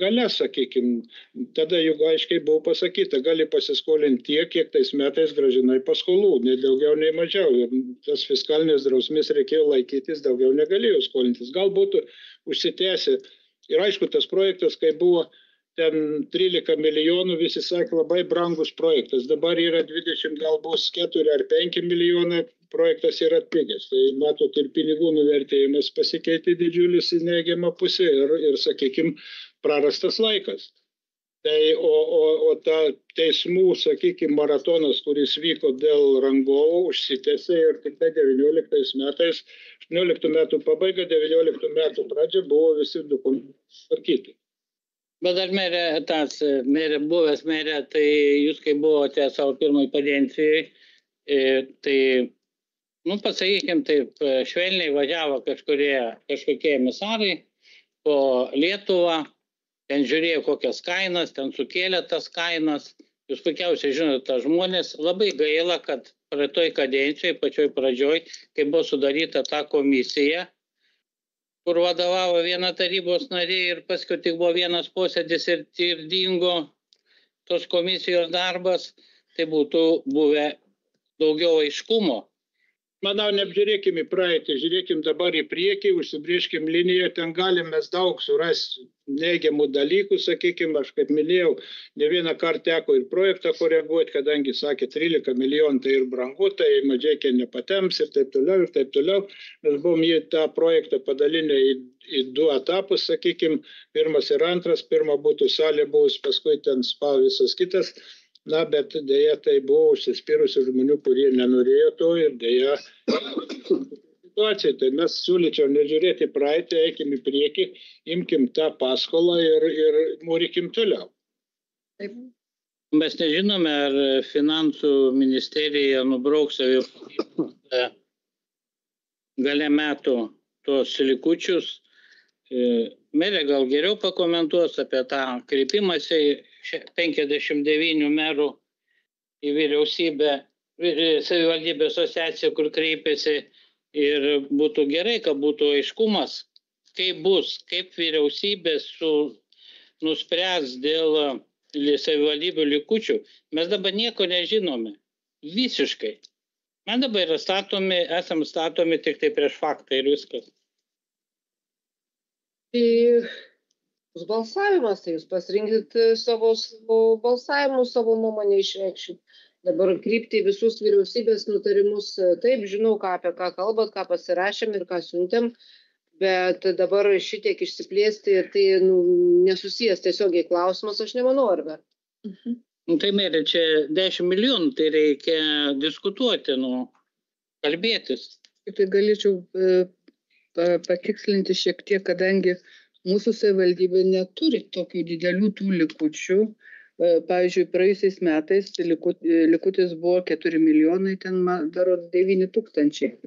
galia, sakykime. Tada juk aiškiai buvo pasakyta, gali pasiskolinti tiek, kiek tais metais grąžinai paskolų, nei daugiau, nei mažiau. Ir tas fiskalinės drausmės reikėjo laikytis, daugiau negalėjo skolintis. Gal būtų užsitęsę. Ir aišku, tas projektas, kai buvo ten 13 milijonų, visi sakė, labai brangus projektas. Dabar yra 20, gal bus 4 ar 5 milijonai, projektas yra atpigęs. Tai matot, ir pinigų nuvertėjimas pasikeitė didžiulis į neigiamą pusę ir sakykime, prarastas laikas. Tai, o ta teismų, sakykime, maratonas, kuris vyko dėl rangovo, užsitęsė ir tik 19 metais, 18 metų pabaiga, 19 metų pradžia buvo visi dokumentai tvarkyti. Bet dar buvęs merė, tai jūs kai buvote savo pirmai kadencijai, tai nu, pasakykim taip, švelniai važiavo kažkokie emisarai po Lietuvą, ten žiūrėjo kokias kainas, ten sukėlė tas kainas. Jūs puikiausiai žinote, tas žmonės, labai gaila, kad praeitoj kadencijai, pačioj pradžioj, kai buvo sudaryta ta komisija, kur vadovavo viena tarybos narė ir paskui tik buvo vienas posėdis ir dingo tos komisijos darbas, tai būtų buvę daugiau aiškumo. Manau, neapžiūrėkim į praeitį, žiūrėkim dabar į priekį, užsibrėžkim liniją, ten galim mes daug surasti neigiamų dalykų, sakykime, aš kaip minėjau, ne vieną kartą teko ir projektą koreguoti, kadangi sakė 13 milijonų tai ir brangu, tai Mažeikiai nepatems ir taip toliau, ir taip toliau. Mes buvom į tą projektą padalinę į 2 etapus, sakykime, pirmas ir antras, pirma būtų salė buvus, paskui ten spa visas kitas. Na, bet dėja tai buvo užsispyrusių žmonių, kurie nenorėjo to ir dėja situacija. Tai mes siūlyčiau nežiūrėti praeitį, eikim į priekį, imkim tą paskolą ir mūrykim toliau. Taip. Mes nežinome, ar finansų ministerija nubrauks gale metų tos likučius. Merė gal geriau pakomentuos apie tą kreipimąsi 59 merų į vyriausybę, savivaldybės asociaciją, kur kreipėsi, ir būtų gerai, kad būtų aiškumas, kaip bus, kaip vyriausybės nuspręs dėl savivaldybių likučių. Mes dabar nieko nežinome, visiškai. Mes dabar esam statomi tik tai prieš faktą ir viskas. Tai bus balsavimas, tai jūs pasirinkit savo balsavimus, savo nuomonę išreikšit. Dabar krypti visus vyriausybės nutarimus, taip, žinau, apie ką kalbat, ką pasirašėm ir ką siuntėm, bet dabar šitiek išsiplėsti, tai nesusijęs tiesiogiai klausimas, aš nemanau, ar be. Tai merė, čia 10 milijonų, tai reikia diskutuoti, kalbėtis. Tai galėčiau patikslinti šiek tiek, kadangi mūsų savivaldybė neturi tokių didelių tų likučių. Pavyzdžiui, praėjusiais metais likutis buvo 4 milijonai, ten daro 9 tūkstančiai.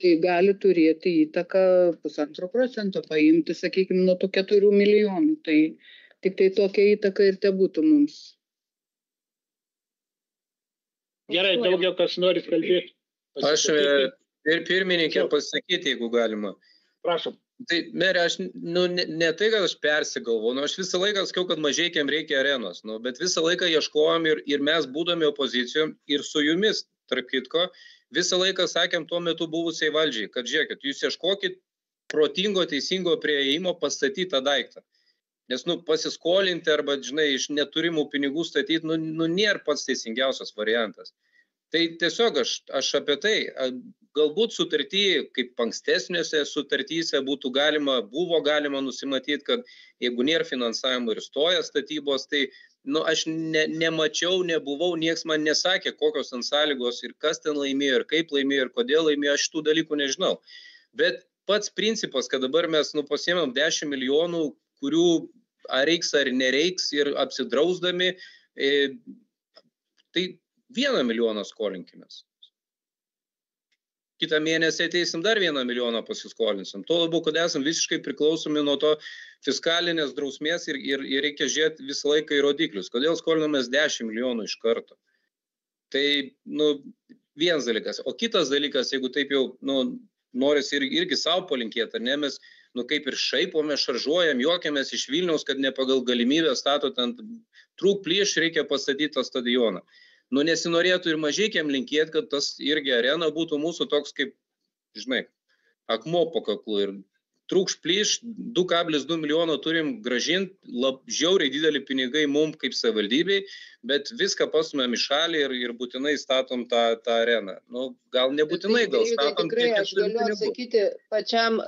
Tai gali turėti įtaką 1,5% paimti, sakykime, nuo tų 4 milijonų. Tai tik tai tokia įtaka ir te būtų mums. Gerai, daugiau kas nori kalbėti. Aš ir pirmininkė pasakyti, jeigu galima. Prašom. Tai, merė, aš ne tai, kad aš persigalvau, aš visą laiką sakiau, kad Mažeikiam reikia arenos, bet visą laiką ieškojom ir mes būdami opozicijom ir su jumis, tarp kitko, visą laiką sakėm tuo metu buvusiai valdžiai, kad žiūrėkit, jūs ieškokit protingo, teisingo prieėjimo pastatytą daiktą. Nes, pasiskolinti arba, iš neturimų pinigų statyti, nėra pats teisingiausias variantas. Tai tiesiog aš apie tai, galbūt sutarty, kaip ankstesniuose sutartyse buvo galima nusimatyti, kad jeigu nėra finansavimo ir stoja statybos, tai aš nemačiau, nebuvau, nieks man nesakė, kokios ten sąlygos ir kas ten laimėjo, ir kaip laimėjo, ir kodėl laimėjo, aš tų dalykų nežinau. Bet pats principas, kad dabar mes pasiėmėm 10 milijonų, kurių ar reiks ar nereiks ir apsidrausdami, tai 1 milijoną skolinkimės. Kitą mėnesį ateisim dar 1 milijoną pasiskolinsim. Tuo labiau, kad esam visiškai priklausomi nuo to fiskalinės drausmės ir reikia žiūrėti visą laiką į rodiklius. Kodėl skolinamės 10 milijonų iš karto? Tai, vienas dalykas. O kitas dalykas, jeigu taip jau, noris irgi savo palinkėti, ar ne, mes, kaip ir šaipome, šaržuojam, juokiamės iš Vilniaus, kad ne pagal galimybę stato ten trūk plyš, reikia pastatyti tą stadioną. Nesinorėtų ir Mažeikiam linkėti, kad tas irgi arena būtų mūsų toks kaip, akmuo po kaklu. Ir trūkš plyš, 2,2 milijono turim gražinti, žiauriai didelį pinigai mums kaip savivaldybei, bet viską pastumėm į šalį ir būtinai statom tą areną. Gal nebūtinai, gal statom tiek, aš galiu atsakyti pačiam,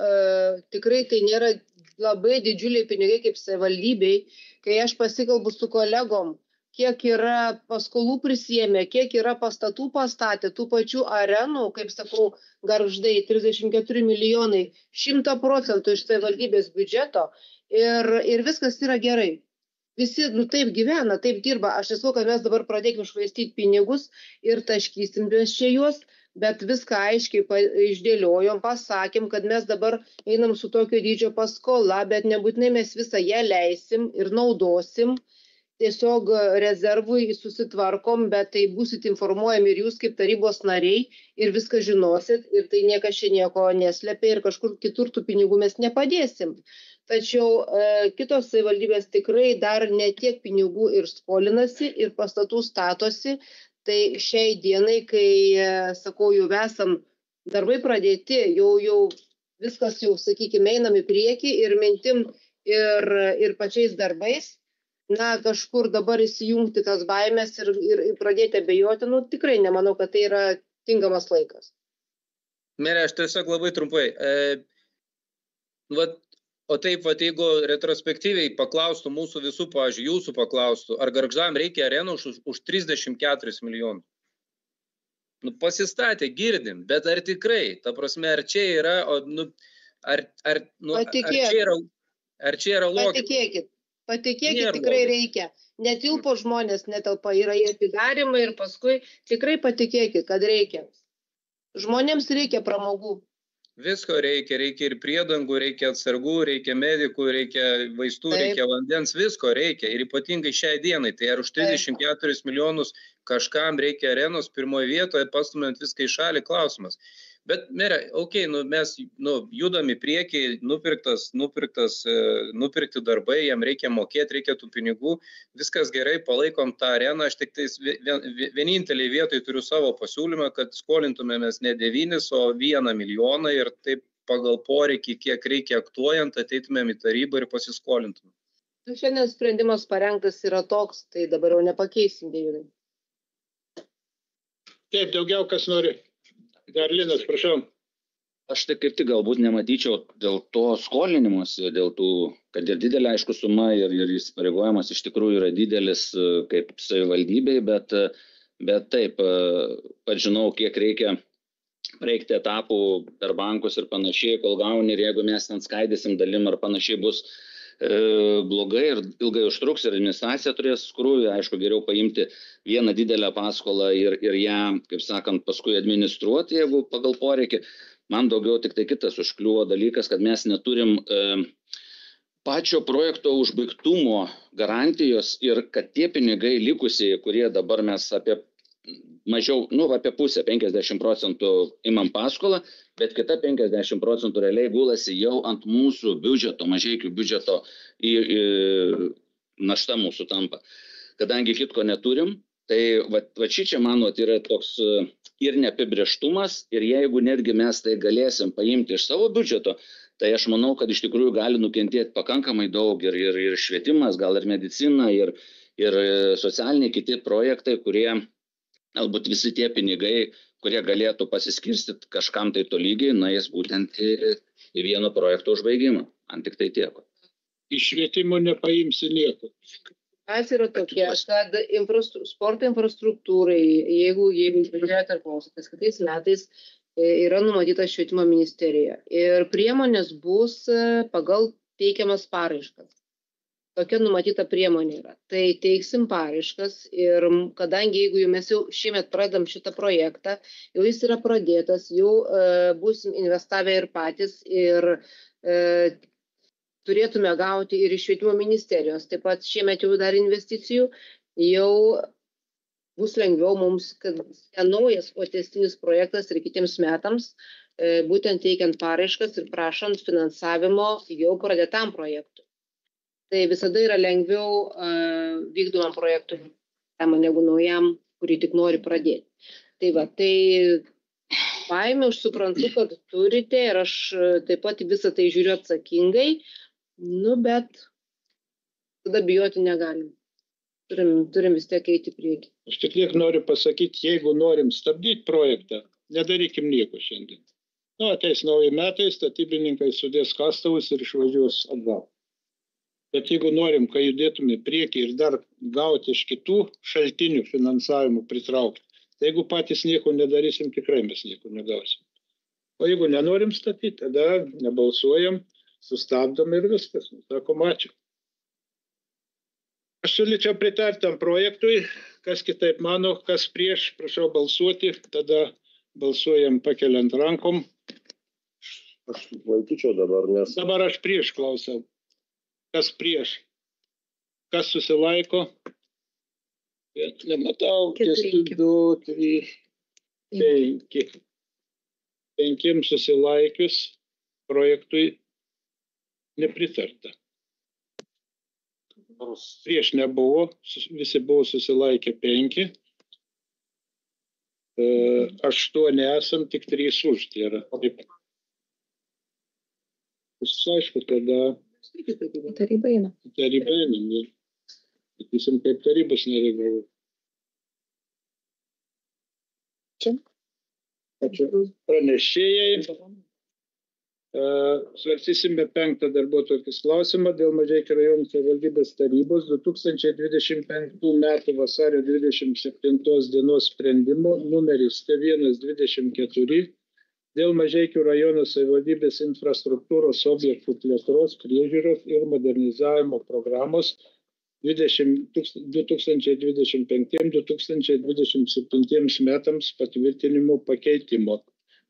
tikrai tai nėra labai didžiuliai pinigai kaip savivaldybei, kai aš pasikalbu su kolegom, kiek yra paskolų prisėmė, kiek yra pastatų pastatė, tų pačių arenų, kaip sakau, Gargždai, 34 milijonai, 100% iš savivaldybės biudžeto ir viskas yra gerai. Visi taip gyvena, taip dirba. Aš esu, kad mes dabar pradėkime švaistyti pinigus ir taškysim čia juos, bet viską aiškiai išdėliojom, pasakėm, kad mes dabar einam su tokio dydžio paskola, bet nebūtinai mes visą ją leisim ir naudosim. Tiesiog rezervui susitvarkom, bet tai būsit informuojami ir jūs kaip tarybos nariai ir viską žinosit ir tai niekas čia nieko neslėpia ir kažkur kitur tų pinigų mes nepadėsim. Tačiau kitos savivaldybės tikrai dar ne tiek pinigų ir skolinasi ir pastatų statosi. Tai šiai dienai, kai, sakau, jau esam darbai pradėti, jau viskas jau, sakykime, einam į priekį ir mintim ir pačiais darbais, na, kažkur dabar įsijungti tas baimės ir pradėti abejoti, nu, tikrai nemanau, kad tai yra tinkamas laikas. Mere, aš tiesiog labai trumpai. O taip, jeigu retrospektyviai paklaustų mūsų visų, pavyzdžiui, jūsų paklaustų, ar Gargždam reikia arenos už 34 milijonų? Nu, pasistatė, girdim, bet ar tikrai, ta prasme, ar čia yra, ar čia yra logika? Patikėkit, tikrai reikia. Netilpo žmonės, netelpa, yra jie atidarimai ir paskui tikrai patikėkit, kad reikia. Žmonėms reikia pramogų. Visko reikia ir priedangų, reikia atsargų, reikia medikų, reikia vaistų, reikia vandens, visko reikia. Ir ypatingai šiai dienai, tai ar už 34 milijonus kažkam reikia arenos pirmoje vietoje, pastumant viską į šalį, klausimas. Bet, mere, mes judam į priekį, nupirkti darbai, jam reikia mokėti, reikia tų pinigų, viskas gerai, palaikom tą areną, aš tik tais vieninteliai vietoj turiu savo pasiūlymą, kad skolintumėmės ne 9, o 1 milijoną ir taip pagal poreikį, kiek reikia aktuojant, ateitumėm į tarybą ir pasiskolintumėm. Šiandien sprendimas parengtas yra toks, tai dabar jau nepakeisim dėjūnai. Taip, daugiau kas nori. Dar Linas, prašau. Aš tai kaip tik galbūt nematyčiau dėl to skolinimuose, dėl tų, kad ir didelė aišku suma ir įsipareigojimas iš tikrųjų yra didelis kaip savivaldybei, bet taip, pat žinau, kiek reikia praeikti etapų per bankus ir panašiai, kol gauni ir jeigu mes ten skaidysim dalim ar panašiai bus blogai ir ilgai užtruks ir administracija turės krūvį, aišku, geriau paimti vieną didelę paskolą ir ją, kaip sakant, paskui administruoti, jeigu pagal poreikį. Man daugiau tik tai kitas užkliuvo dalykas, kad mes neturim pačio projekto užbaigtumo garantijos ir kad tie pinigai likusiai, kurie dabar mes apie mažiau, apie pusę, 50% imam paskolą, bet kita 50% realiai gulasi jau ant mūsų biudžeto, Mažeikių biudžeto našta mūsų tampa. Kadangi kitko neturim, tai čia, manot, yra toks ir neapibrėžtumas ir jeigu netgi mes tai galėsim paimti iš savo biudžeto, tai aš manau, kad iš tikrųjų gali nukentėti pakankamai daug ir švietimas, gal ir medicina, ir socialiniai kiti projektai, kurie galbūt visi tie pinigai, kurie galėtų pasiskirstyti kažkam tai tolygiai, nueis būtent į vieno projekto užbaigimą. Man tik tai tiek. Iš švietimo nepaimsi nieko. Situacija yra tokia, kad sporto infrastruktūrai, jeigu žiūrėjote ar klausotės, kitais metais yra numatyta švietimo ministerija. Ir priemonės bus pagal teikiamas paraiškas. Tokia numatyta priemonė yra. Tai teiksim paraiškas ir kadangi jeigu mes jau šiemet pradedam šitą projektą, jau jis yra pradėtas, jau būsim investavę ir patys ir turėtume gauti ir iš švietimo ministerijos. Taip pat šiemet jau dar investicijų, jau bus lengviau mums, kad naujas tęstinis projektas ir kitiems metams, būtent teikiant paraiškas ir prašant finansavimo jau pradėtam projektui. Tai visada yra lengviau vykdomam projektui negu naujam, kurį tik nori pradėti. Tai baimę aš suprantu, kad turite ir aš taip pat visą tai žiūriu atsakingai, bet tada bijoti negalim. Turim vis tiek eiti priekį. Aš tik tiek noriu pasakyti, jeigu norim stabdyti projektą, nedarykim nieko šiandien. Ateis nauji metai, statybininkai sudės kastuvus ir išvažiuos atgal. Bet jeigu norim, kad judėtume priekį ir dar gauti iš kitų šaltinių finansavimų pritraukti, tai jeigu patys nieko nedarysim, tikrai mes nieko negausim. O jeigu nenorim statyti, tada nebalsuojam, sustabdom ir viskas. Sakom, ačiū. Aš siūlyčiau pritarti tam projektui, kas kitaip mano, kas prieš, prašau balsuoti, tada balsuojam pakeliant rankom. Aš laikyčiau dabar, nes Dabar aš prieš klausiau. Kas prieš? Kas susilaiko? Bet nematau. 2, 3, 5. 5 susilaikius projektui nepritarta. Prieš nebuvo, visi buvo susilaikę 5. 8 esam, tik 3 už. Tai yra. Taip. Aišku, tada Taryba eina. taryba einam. Sakysim, kaip tarybos nariai galvoja. Čia. Ačiū. Pranešėjai. Svarstysime 5 darbotvarkės klausimą dėl Mažeikių rajono savivaldybės tarybos 2025 metų vasario 27 dienos sprendimo numeris T124 dėl Mažeikių rajono savivaldybės infrastruktūros objektų plėtros, priežiūros ir modernizavimo programos 2025-2027 metams patvirtinimo pakeitimo.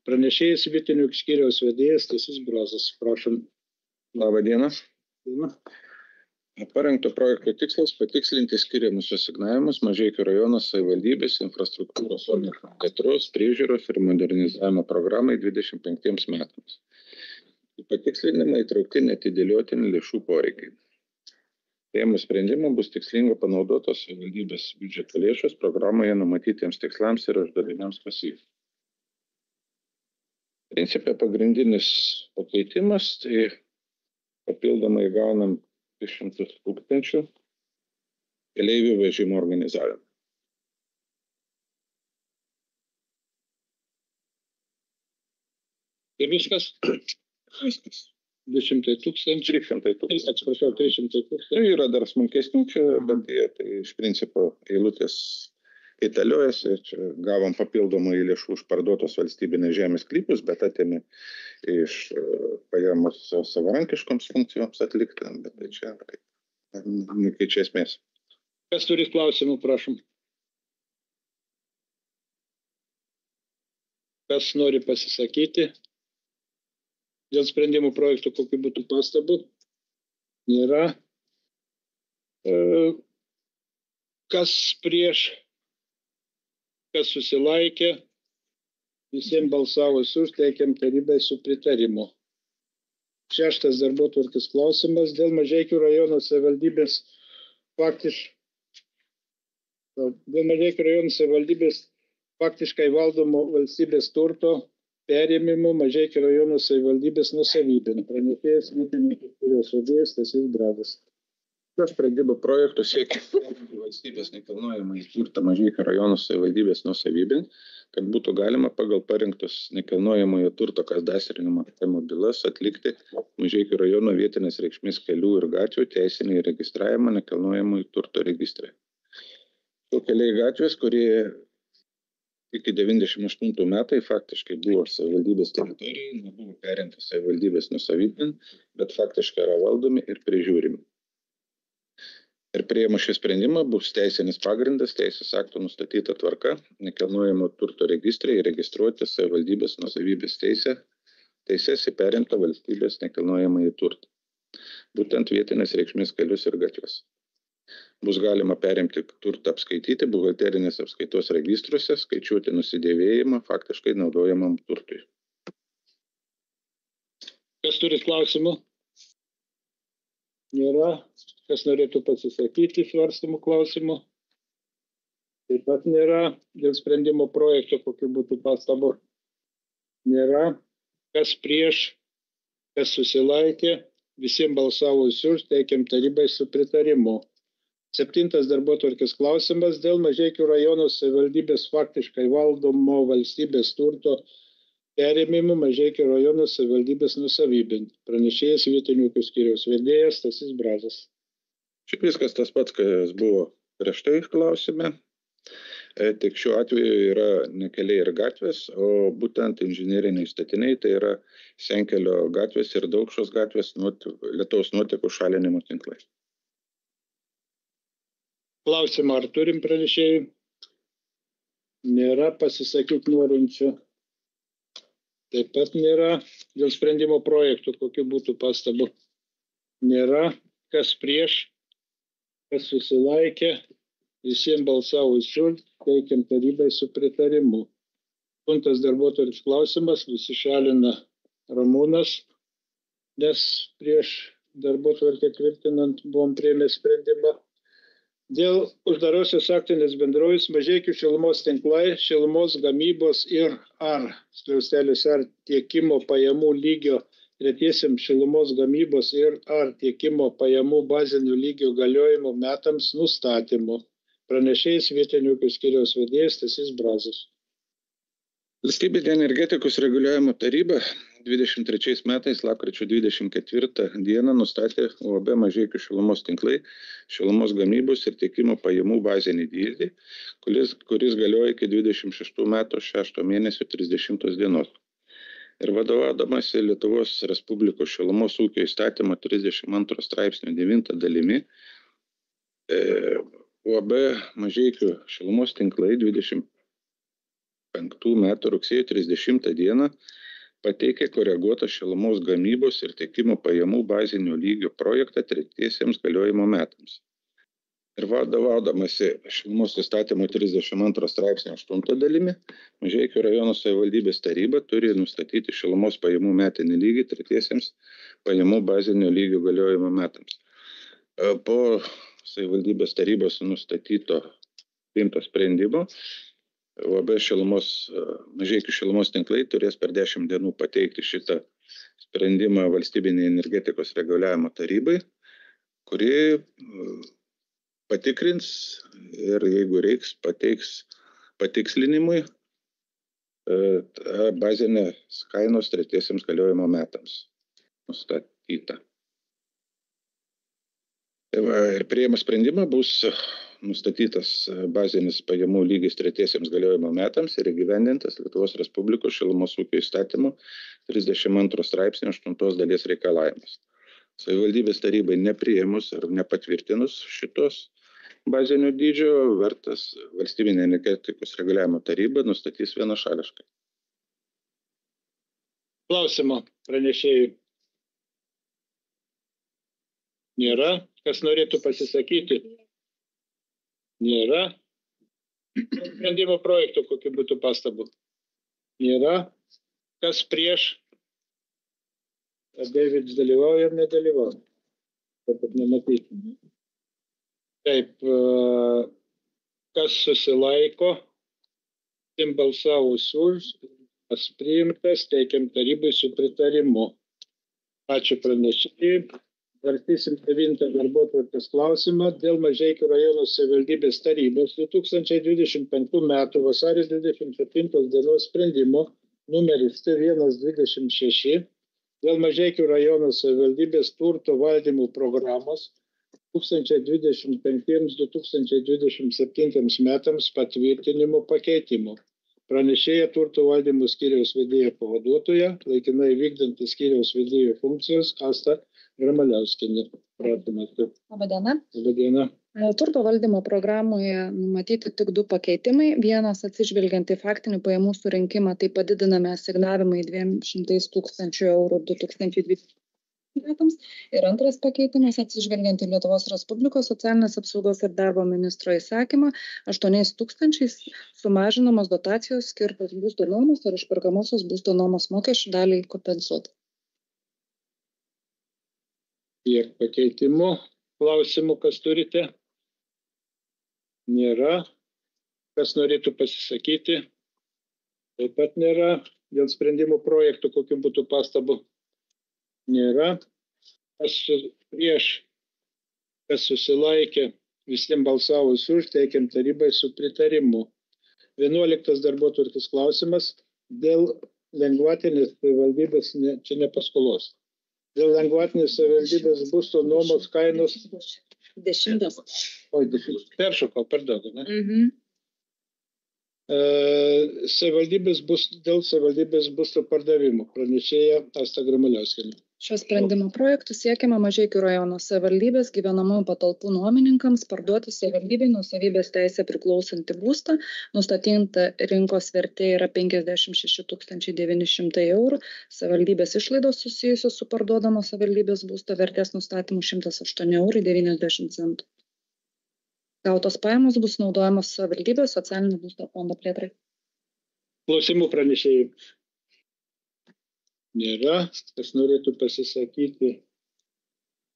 Pranešėjas Vytinių skyriaus vedėjas Stasys Brazas. Prašom. Labą dieną. Parengto projekto tikslas patikslinti skiriamus asignavimus Mažeikių rajono savivaldybės infrastruktūros objektų plėtros, priežiūros ir modernizavimo programai 25 metams. Į patikslinimą įtraukti neatidėliotini lėšų poreikiai. Priėmus sprendimą bus tikslinga panaudotos savivaldybės biudžeto lėšos programoje numatytiems tikslams ir uždaviniams pasiekti. Principe pagrindinis pakeitimas, tai papildomai gaunam 200 000 keleivių vežimo organizavimą. Ir viskas? Viskas. 200 000. 300 000. Atsiprašau, 300 000. Tai yra dar smulkesnių čia, bet tai iš principo eilutės kaitaliojasi. Čia gavom papildomai lėšų už parduotos valstybinės žemės sklypus, bet atėmė iš pajamos savarankiškoms funkcijoms atlikti, bet tai čia nekeičia esmės. Kas turi klausimų, prašom. Kas nori pasisakyti? Dėl sprendimų projektų kokių būtų pastabų? Nėra. Kas prieš? Kas susilaikė? Visiems balsavus už, teikiam tarybai su pritarimu. 6 darbotvarkės klausimas dėl Mažeikių rajono savivaldybės faktiškai valdomo valstybės turto perėmimo Mažeikių rajono savivaldybės nusavybėn. Pranešėjas Vytinių skyriaus vedėjas Stasys Brazas. Šios sprendimo projekto siekia valstybės nekilnojamąjį turtą Mažeikių rajono savivaldybės nusavybėn, kad būtų galima pagal parinktus nekilnojamojo turto kadastrinio matavimo bylas atlikti Mažeikių rajono vietinės reikšmės kelių ir gatvių teisinį registravimą nekilnojamojo turto registre. Šių keliai gatvės, kurie iki 98 metai faktiškai buvo savivaldybės teritorijai, nebuvo perimti savivaldybės nusavybėn, bet faktiškai yra valdomi ir prižiūrimi. Ir priėmus šį sprendimą bus teisinis pagrindas teisės aktų nustatyta tvarka nekilnojamo turto registre įregistruoti savivaldybės nusavybės teises į perimtą valstybės nekilnojamąjį turtą. Būtent vietinės reikšmės kelius ir gatves. Bus galima perimti turtą apskaityti buhalterinės apskaitos registruose, skaičiuoti nusidėvėjimą faktiškai naudojamam turtui. Kas turi klausimų? Nėra. Kas norėtų pasisakyti svarstamų klausimų? Taip pat nėra. Dėl sprendimo projekto kokių būtų pastabų? Nėra. Kas prieš? Kas susilaikė? Visiems balsavus už, teikiam tarybai su pritarimu. 7 darbotvarkės klausimas dėl Mažeikių rajono savivaldybės faktiškai valdomo valstybės turto perėmimo Mažeikių rajono savivaldybės nusavybėn. Pranešėjas Vytinių skyriaus vedėjas Stasys Brazas. Šiaip viskas tas pats, kas buvo prieš tai klausime. Tik šiuo atveju yra ne keliai ir gatvės, o būtent inžineriniai statiniai, tai yra Senkelio gatvės ir Daukšos gatvės lietaus nuotekų šalinimo tinklai. Klausimą, ar turim pranešėjų? Nėra pasisakyti norinčių. Taip pat nėra. Dėl sprendimo projektų, kokiu būtų pastabų, nėra. Kas prieš, kas susilaikė, visiems balsavus už, teikiam tarybai su pritarimu. 8 darbotvarkės klausimas, nusišalina Ramūnas, nes prieš darbotvarkę tvirtinant buvom priėmę sprendimą. Dėl uždarosios akcinės bendrovės Mažeikių šilumos tinklai, šilumos gamybos ir ar tiekimo pajamų lygio tretiesiems šilumos gamybos ir ar tiekimo pajamų bazinių lygio galiojimo metams nustatymo. Pranešėjas vietinių ūkio skyriaus vedėjas Stasys Brazas. Valstybinė energetikos reguliavimo taryba 23 metais lapkričio 24 dieną nustatė UAB Mažeikių šilumos tinklai, šilumos gamybos ir tiekimo pajamų bazinį dydį, kuris galioja iki 26 metų 6 mėnesio 30 dienos. Ir vadovaudamasi Lietuvos Respublikos šilumos ūkio įstatymo 32 straipsnio 9 dalimi, UAB Mažeikių šilumos tinklai 25 metų rugsėjo 30 dieną pateikė koreguotą šilumos gamybos ir tiekimo pajamų bazinio lygio projektą tretiesiems galiojimo metams. Ir vadovaudamasi šilumos įstatymo 32 straipsnio 8 dalimi, Mažeikių rajono savivaldybės taryba turi nustatyti šilumos pajamų metinį lygį tretiesiems pajamų bazinio lygio galiojimo metams. Po savivaldybės tarybos nustatyto priimto sprendimo, UAB Mažeikių šilumos tinklai turės per 10 dienų pateikti šitą sprendimą valstybinei energetikos reguliavimo tarybai, kuri patikrins ir jeigu reiks, pateiks patikslinimui bazinės kainos tretiesiems galiojimo metams nustatyta. Ir priėmus sprendimą bus nustatytas bazinis pajamų lygis tretiesiems galiojimo metams ir įgyvendintas Lietuvos Respublikos šilumos ūkio įstatymo 32 straipsnio 8 dalies reikalavimas. Savivaldybės tarybai nepriėmus ar nepatvirtinus šitos bazinio dydžio, vertas valstybinė energetikos reguliavimo taryba nustatys vienašališkai. Klausimo pranešėjui nėra. Kas norėtų pasisakyti? Nėra. Sprendimo projektų, kokiu būtų pastabų? Nėra. Kas prieš? Davidas dalyvauja ar nedalyvauja? Taip pat nematyti. Taip. Kas susilaiko? Tim balsavus už. Kas priimtas, teikiam tarybai su pritarimu. Ačiū pranešėjai. Svarstysim 9 darbotvarkės klausimą dėl Mažeikių rajono savivaldybės tarybos 2025 metų vasario 27 dienos sprendimo numeris T126 dėl Mažeikių rajono savivaldybės turto valdymo programos 2025-2027 metams patvirtinimo pakeitimo. Pranešėja turto valdymo skyriaus vedėjo pavaduotoja, laikinai vykdantis skyriaus vedėjo funkcijos Asta Gramaliauskienė. Labadiena. Labadiena. Turto valdymo programoje numatyti tik 2 pakeitimai. Vienas atsižvelgiant į faktinį pajamų surinkimą, tai padidiname asignavimai 200 000 eurų 2020 metams. Ir antras pakeitimas atsižvelgiant į Lietuvos Respublikos socialinės apsaugos ir darbo ministro įsakymą 8 000 sumažinamos dotacijos skirtos būsto nuomos ar išperkamosios būsto nuomos mokesčių daliai kompensuoti. Tiek pakeitimų. Klausimų, kas turite? Nėra. Kas norėtų pasisakyti? Taip pat nėra. Dėl sprendimų projektų, kokiu būtų pastabų? Nėra. Kas prieš, kas susilaikė, visiems balsavus už, teikiam tarybai su pritarimu. 11 darbotvarkės klausimas dėl lengvatinės savivaldybės, čia ne paskolos. Dėl lengvatinės savivaldybės būsto nuomos kainos 10. Oi, peršokau per daug, ne? Dėl savivaldybės būsto pardavimo. Pranešėja Asta Gramaliauskienė. Šiuo sprendimo projektu siekiama Mažeikių rajono savivaldybės gyvenamųjų patalpų nuomininkams parduoti savivaldybei nuosavybės teisę priklausantį būstą. Nustatyta rinkos vertė yra 56 900 eurų. Savivaldybės išlaidos susijusios su parduodamo savivaldybės būsto vertės nustatymu 108,90 eurų. Gautos pajamos bus naudojamos savivaldybės socialinio būsto fondo plėtrai. Klausimų pranešėjai nėra. Kas norėtų pasisakyti,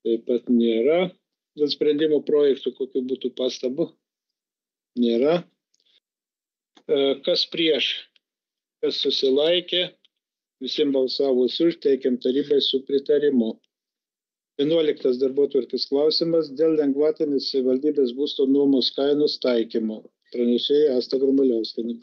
taip pat nėra. Dėl sprendimo projektų kokių būtų pastabų? Nėra. Kas prieš? Kas susilaikė? Visiems balsavus už, teikiam tarybai su pritarimu. 11 darbotvarkės klausimas dėl lengvatinės savivaldybės būsto nuomos kainos taikymo. Pranešėja Asta Grumaliauskienė.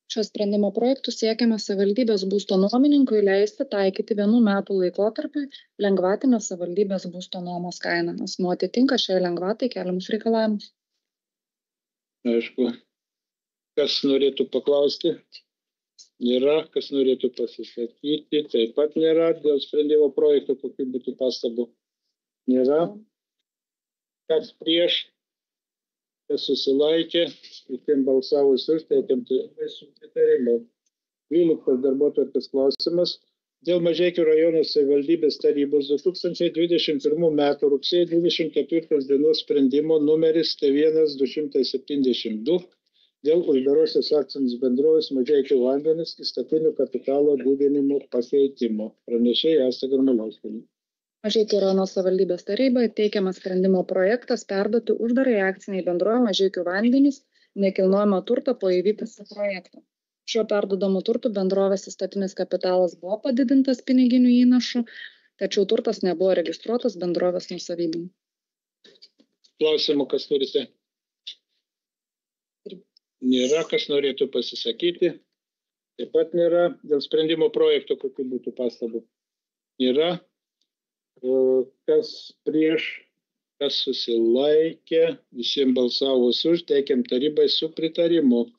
Šio sprendimo projektų siekiama savivaldybės būsto nuomininkui leisti taikyti 1 metų laikotarpiui lengvatinę savivaldybės būsto nuomos kainą. Asmuo atitinka šiai lengvatai keliamus reikalavimus. Aišku. Kas norėtų paklausti? Nėra. Kas norėtų pasisakyti? Taip pat nėra. Dėl sprendimo projektų kokių būtų pastabų? Nėra. Kas prieš? Kas susilaikė? Visiems balsavus už, teikiam tarybai su pritarimu. 12 darbotvarkės klausimas dėl Mažeikių rajono savivaldybės tarybos 2021 metų rugsėjo 24 dienos sprendimo numeris T1-272 dėl uždarosios akcinės bendrovės Mažeikių vandenys įstatinių kapitalo didinimo pakeitimo. Pranešėja Asta Grumaliauskienė. Mažeikių rajono savivaldybės tarybai teikiamas sprendimo projektas perduoti uždarai akciniai bendrovei Mažeikių vandenys nekilnojamo turto po įvykusio projekto. Šiuo perduodamu turtu bendrovės įstatinis kapitalas buvo padidintas piniginiu įnašu, tačiau turtas nebuvo registruotas bendrovės nuosavybėje. Klausimų, kas turite? Nėra. Kas norėtų pasisakyti? Taip pat nėra. Dėl sprendimo projekto kokių būtų pastabų? Nėra. Kas prieš? Kas susilaikė? Visiems balsavus už, teikiam tarybai su pritarimu.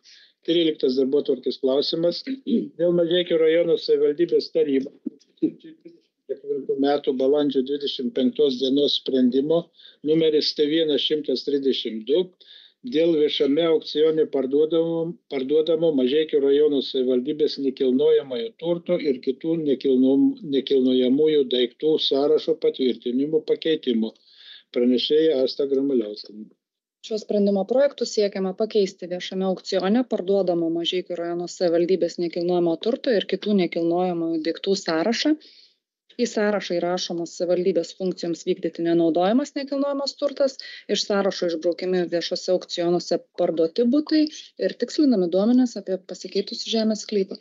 13 darbotvarkės klausimas dėl Mažeikių rajono savivaldybės tarybos 2024 metų balandžio 25 dienos sprendimo numeris T1-132 dėl viešame aukcione parduodamo Mažeikių rajono savivaldybės nekilnojamojo turto ir kitų nekilnojamųjų daiktų sąrašo patvirtinimo pakeitimo. Pranešėja Asta Grumaliauskienė. Šiuo sprendimo projektu siekiama pakeisti viešame aukcione parduodamo Mažeikių rajono savivaldybės nekilnojamo turto ir kitų nekilnojamųjų daiktų sąrašą. Į sąrašą įrašomas savivaldybės funkcijoms vykdyti nenaudojamas nekilnojamas turtas, iš sąrašo išbraukiami viešose aukcionuose parduoti butai ir tikslinami duomenys apie pasikeitusį žemės sklypą.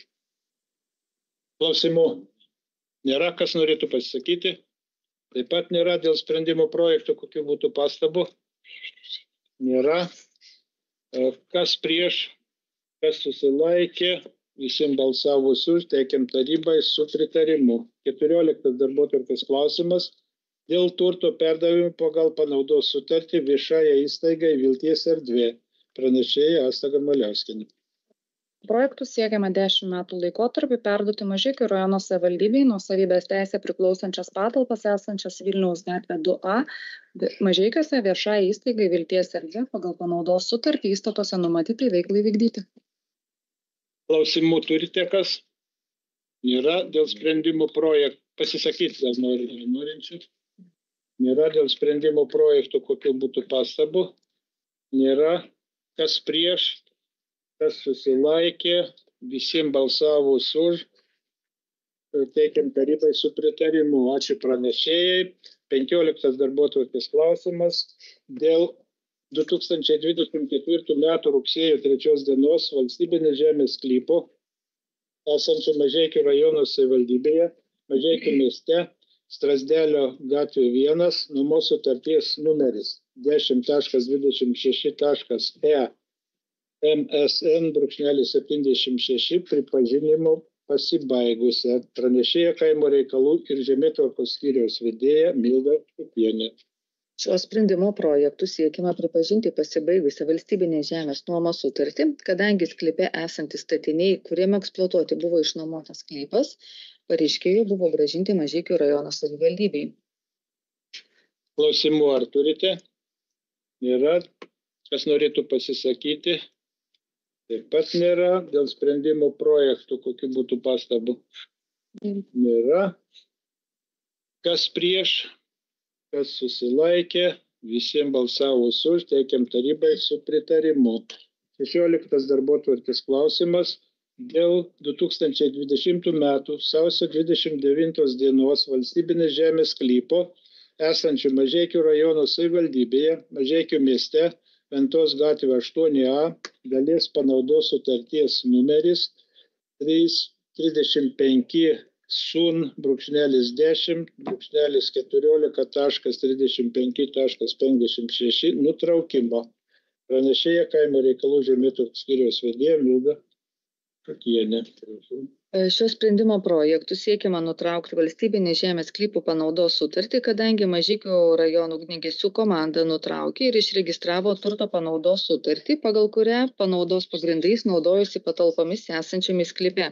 Klausimų nėra. Kas norėtų pasisakyti? Taip pat nėra. Dėl sprendimo projektų kokių būtų pastabų? Nėra. Kas prieš? Kas susilaikė? Visiems balsavus už, teikiam tarybai su pritarimu. 14 darbotvarkės klausimas dėl turto perdavimo pagal panaudos sutartį viešąją įstaigą Vilties erdvė. Pranešėja Asta Grumaliauskienė. Projektų siekiama 10 metų laikotarpį perduoti Mažeikių rajono savivaldybei nuosavybės teisę priklausančias patalpas esančias Vilniaus gatvė 2A Mažeikiuose viešąją įstaigą Vilties erdvė pagal panaudos sutartį įstatuose numatytai veiklai vykdyti. Klausimų turite kas? Nėra. Dėl sprendimų projektų pasisakyti gal norinčių. Nėra. Dėl sprendimo projektų kokių būtų pastabų? Nėra. Kas prieš? Kas susilaikė? Visiems balsavus už. Teikiam tarybai su pritarimu. Ačiū pranešėjai. 15 darbotvarkės klausimas dėl 2024 metų rugsėjo 3 dienos valstybinės žemės sklypo esančio Mažeikių rajono savivaldybėje, Mažeikių mieste, Strazdelio gatvė 1, nuomos sutarties numeris 10.26.E MSN-76 pripažinimo pasibaigusią. Pranešėja kaimo reikalų ir žemėtvarkos skyriaus vedėja Milda Šupienė. Šiuo sprendimo projektu siekima pripažinti pasibaigusią valstybinės žemės nuomos sutartį, kadangi sklype esantys statiniai, kuriem eksploatuoti buvo išnuomotas sklypas, pareiškėjų buvo grąžinti Mažeikių rajono savivaldybei. Klausimų ar turite? Nėra. Kas norėtų pasisakyti? Taip pat nėra. Dėl sprendimo projektų, kokių būtų pastabų? Nėra. Kas prieš? Kas susilaikė? Visiems balsavus už, teikiam tarybai su pritarimu. 16 darbotvarkės klausimas dėl 2020 metų sausio 29 dienos valstybinės žemės sklypo esančių Mažeikių rajono savivaldybėje, Mažeikių mieste, Ventos gatvė 8A, dalies panaudos sutarties numeris 335 sun-10.14.35.56 nutraukimo. Pranešėja kaimo reikalų žemėtų skyriaus vedėja Milda Šukienė. Šio sprendimo projektų siekiama nutraukti valstybinės žemės sklypų panaudos sutartį, kadangi Mažeikių rajono ugniagesių komanda nutraukė ir išregistravo turto panaudos sutartį, pagal kurią panaudos pagrindais naudojosi patalpomis esančiamis sklype,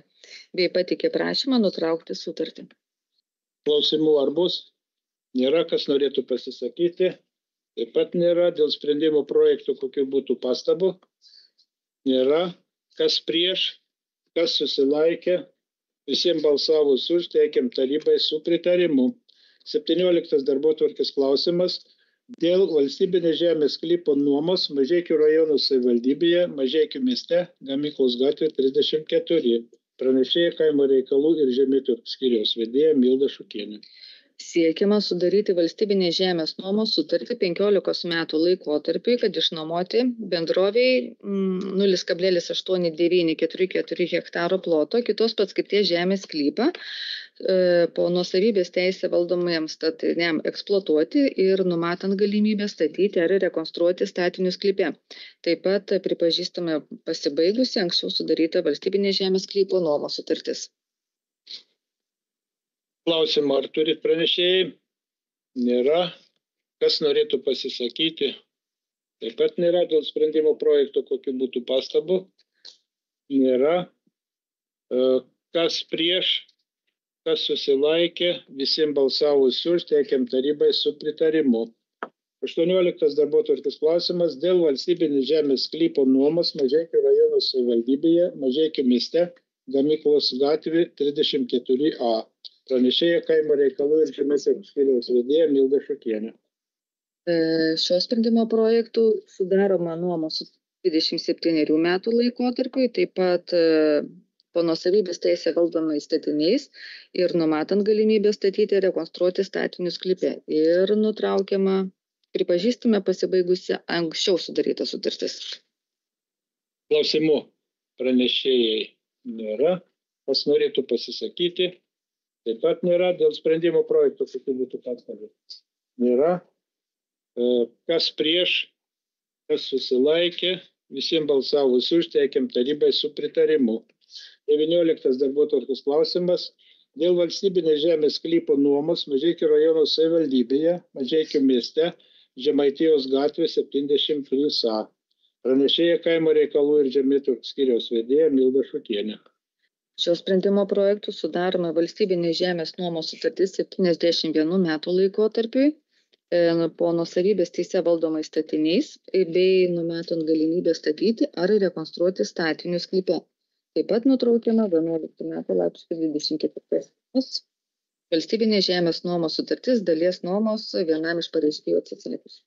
bei pateikė prašymą nutraukti sutartį. Klausimų ar bus? Nėra, kas norėtų pasisakyti. Taip pat nėra. Dėl sprendimo projektų kokių būtų pastabų? Nėra. Kas prieš? Kas susilaikė? Visiems balsavus už, teikiam tarybai su pritarimu. 17 darbotvarkės klausimas dėl valstybinės žemės sklypo nuomos Mažeikių rajono savivaldybėje, Mažeikių mieste, Gamyklos gatvė 34. Pranešėja kaimo reikalų ir žemėtų skyriaus vedėja Milda Šukienė. Siekiama sudaryti valstybinės žemės nuomos sutartį 15 metų laikotarpiui, kad išnuomoti bendroviai 0,8944 hektaro ploto kitos paskirties žemės sklypą po nuosavybės teisę valdomiems statiniam eksploatuoti ir numatant galimybę statyti ar rekonstruoti statinius sklype. Taip pat pripažįstame pasibaigusi anksčiau sudaryta valstybinės žemės sklypo nuomos sutartis. Klausimą ar turit pranešėjai? Nėra. Kas norėtų pasisakyti? Taip pat nėra. Dėl sprendimo projekto kokių būtų pastabų? Nėra. Kas prieš? Kas susilaikė? Visiems balsavus už, teikiam tarybai su pritarimu. 18 darbotvarkės klausimas dėl valstybinės žemės sklypo nuomos Mažeikių rajono savivaldybėje, Mažeikių mieste, Gamyklos gatvė 34A. Pranešėja kaimo reikalų ir žemės skyriaus vedėja Milda Šukienė. Šio sprendimo projektų sudaroma nuomos 27 metų laikotarpiui, taip pat po nuosavybės teisę valdomais statiniais ir numatant galimybę statyti ir rekonstruoti statinius sklype. Ir nutraukiama, pripažįstame pasibaigusi anksčiau sudaryta sutartis. Klausimų pranešėjai nėra. Kas norėtų pasisakyti? Taip pat nėra. Dėl sprendimo projektų kokių būtų pastabų? Nėra. Kas prieš? Kas susilaikė? Visiems balsavus už, teikiam tarybai su pritarimu. 19 darbotvarkės klausimas dėl valstybinės žemės sklypo nuomos Mažeikių rajono savivaldybėje, Mažeikių mieste, Žemaitijos gatvė 73A. Pranešėja kaimo reikalų ir žemėtų skyriaus vedėja Milda Šukienė. Šio sprendimo projektų sudaroma valstybinės žemės nuomos sutartis 71 metų laikotarpiui po nuosavybės teise valdomais statiniais bei numatant galimybę statyti ar rekonstruoti statinius sklype. Taip pat nutraukiama 11 metų lapkričio 24 valstybinės žemės nuomos sutartis dalies nuomos vienam iš pareiškėjų atsisakius.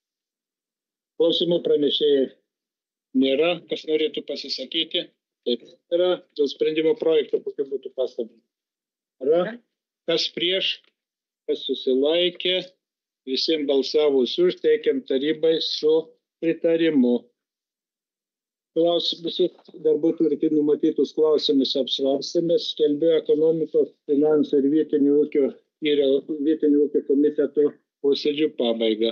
Klausimų pranešėjai nėra. Kas norėtų pasisakyti? Taip yra. Dėl sprendimo projekto kokių būtų pastabų? Yra. Kas prieš? Kas susilaikė? Visiems balsavus už, teikiam tarybai su pritarimu. Visus darbotvarkėje numatytus klausimus apsvarstėme, skelbiu ekonomikos, finansų ir vietinių ūkio komiteto posėdžių pabaigą.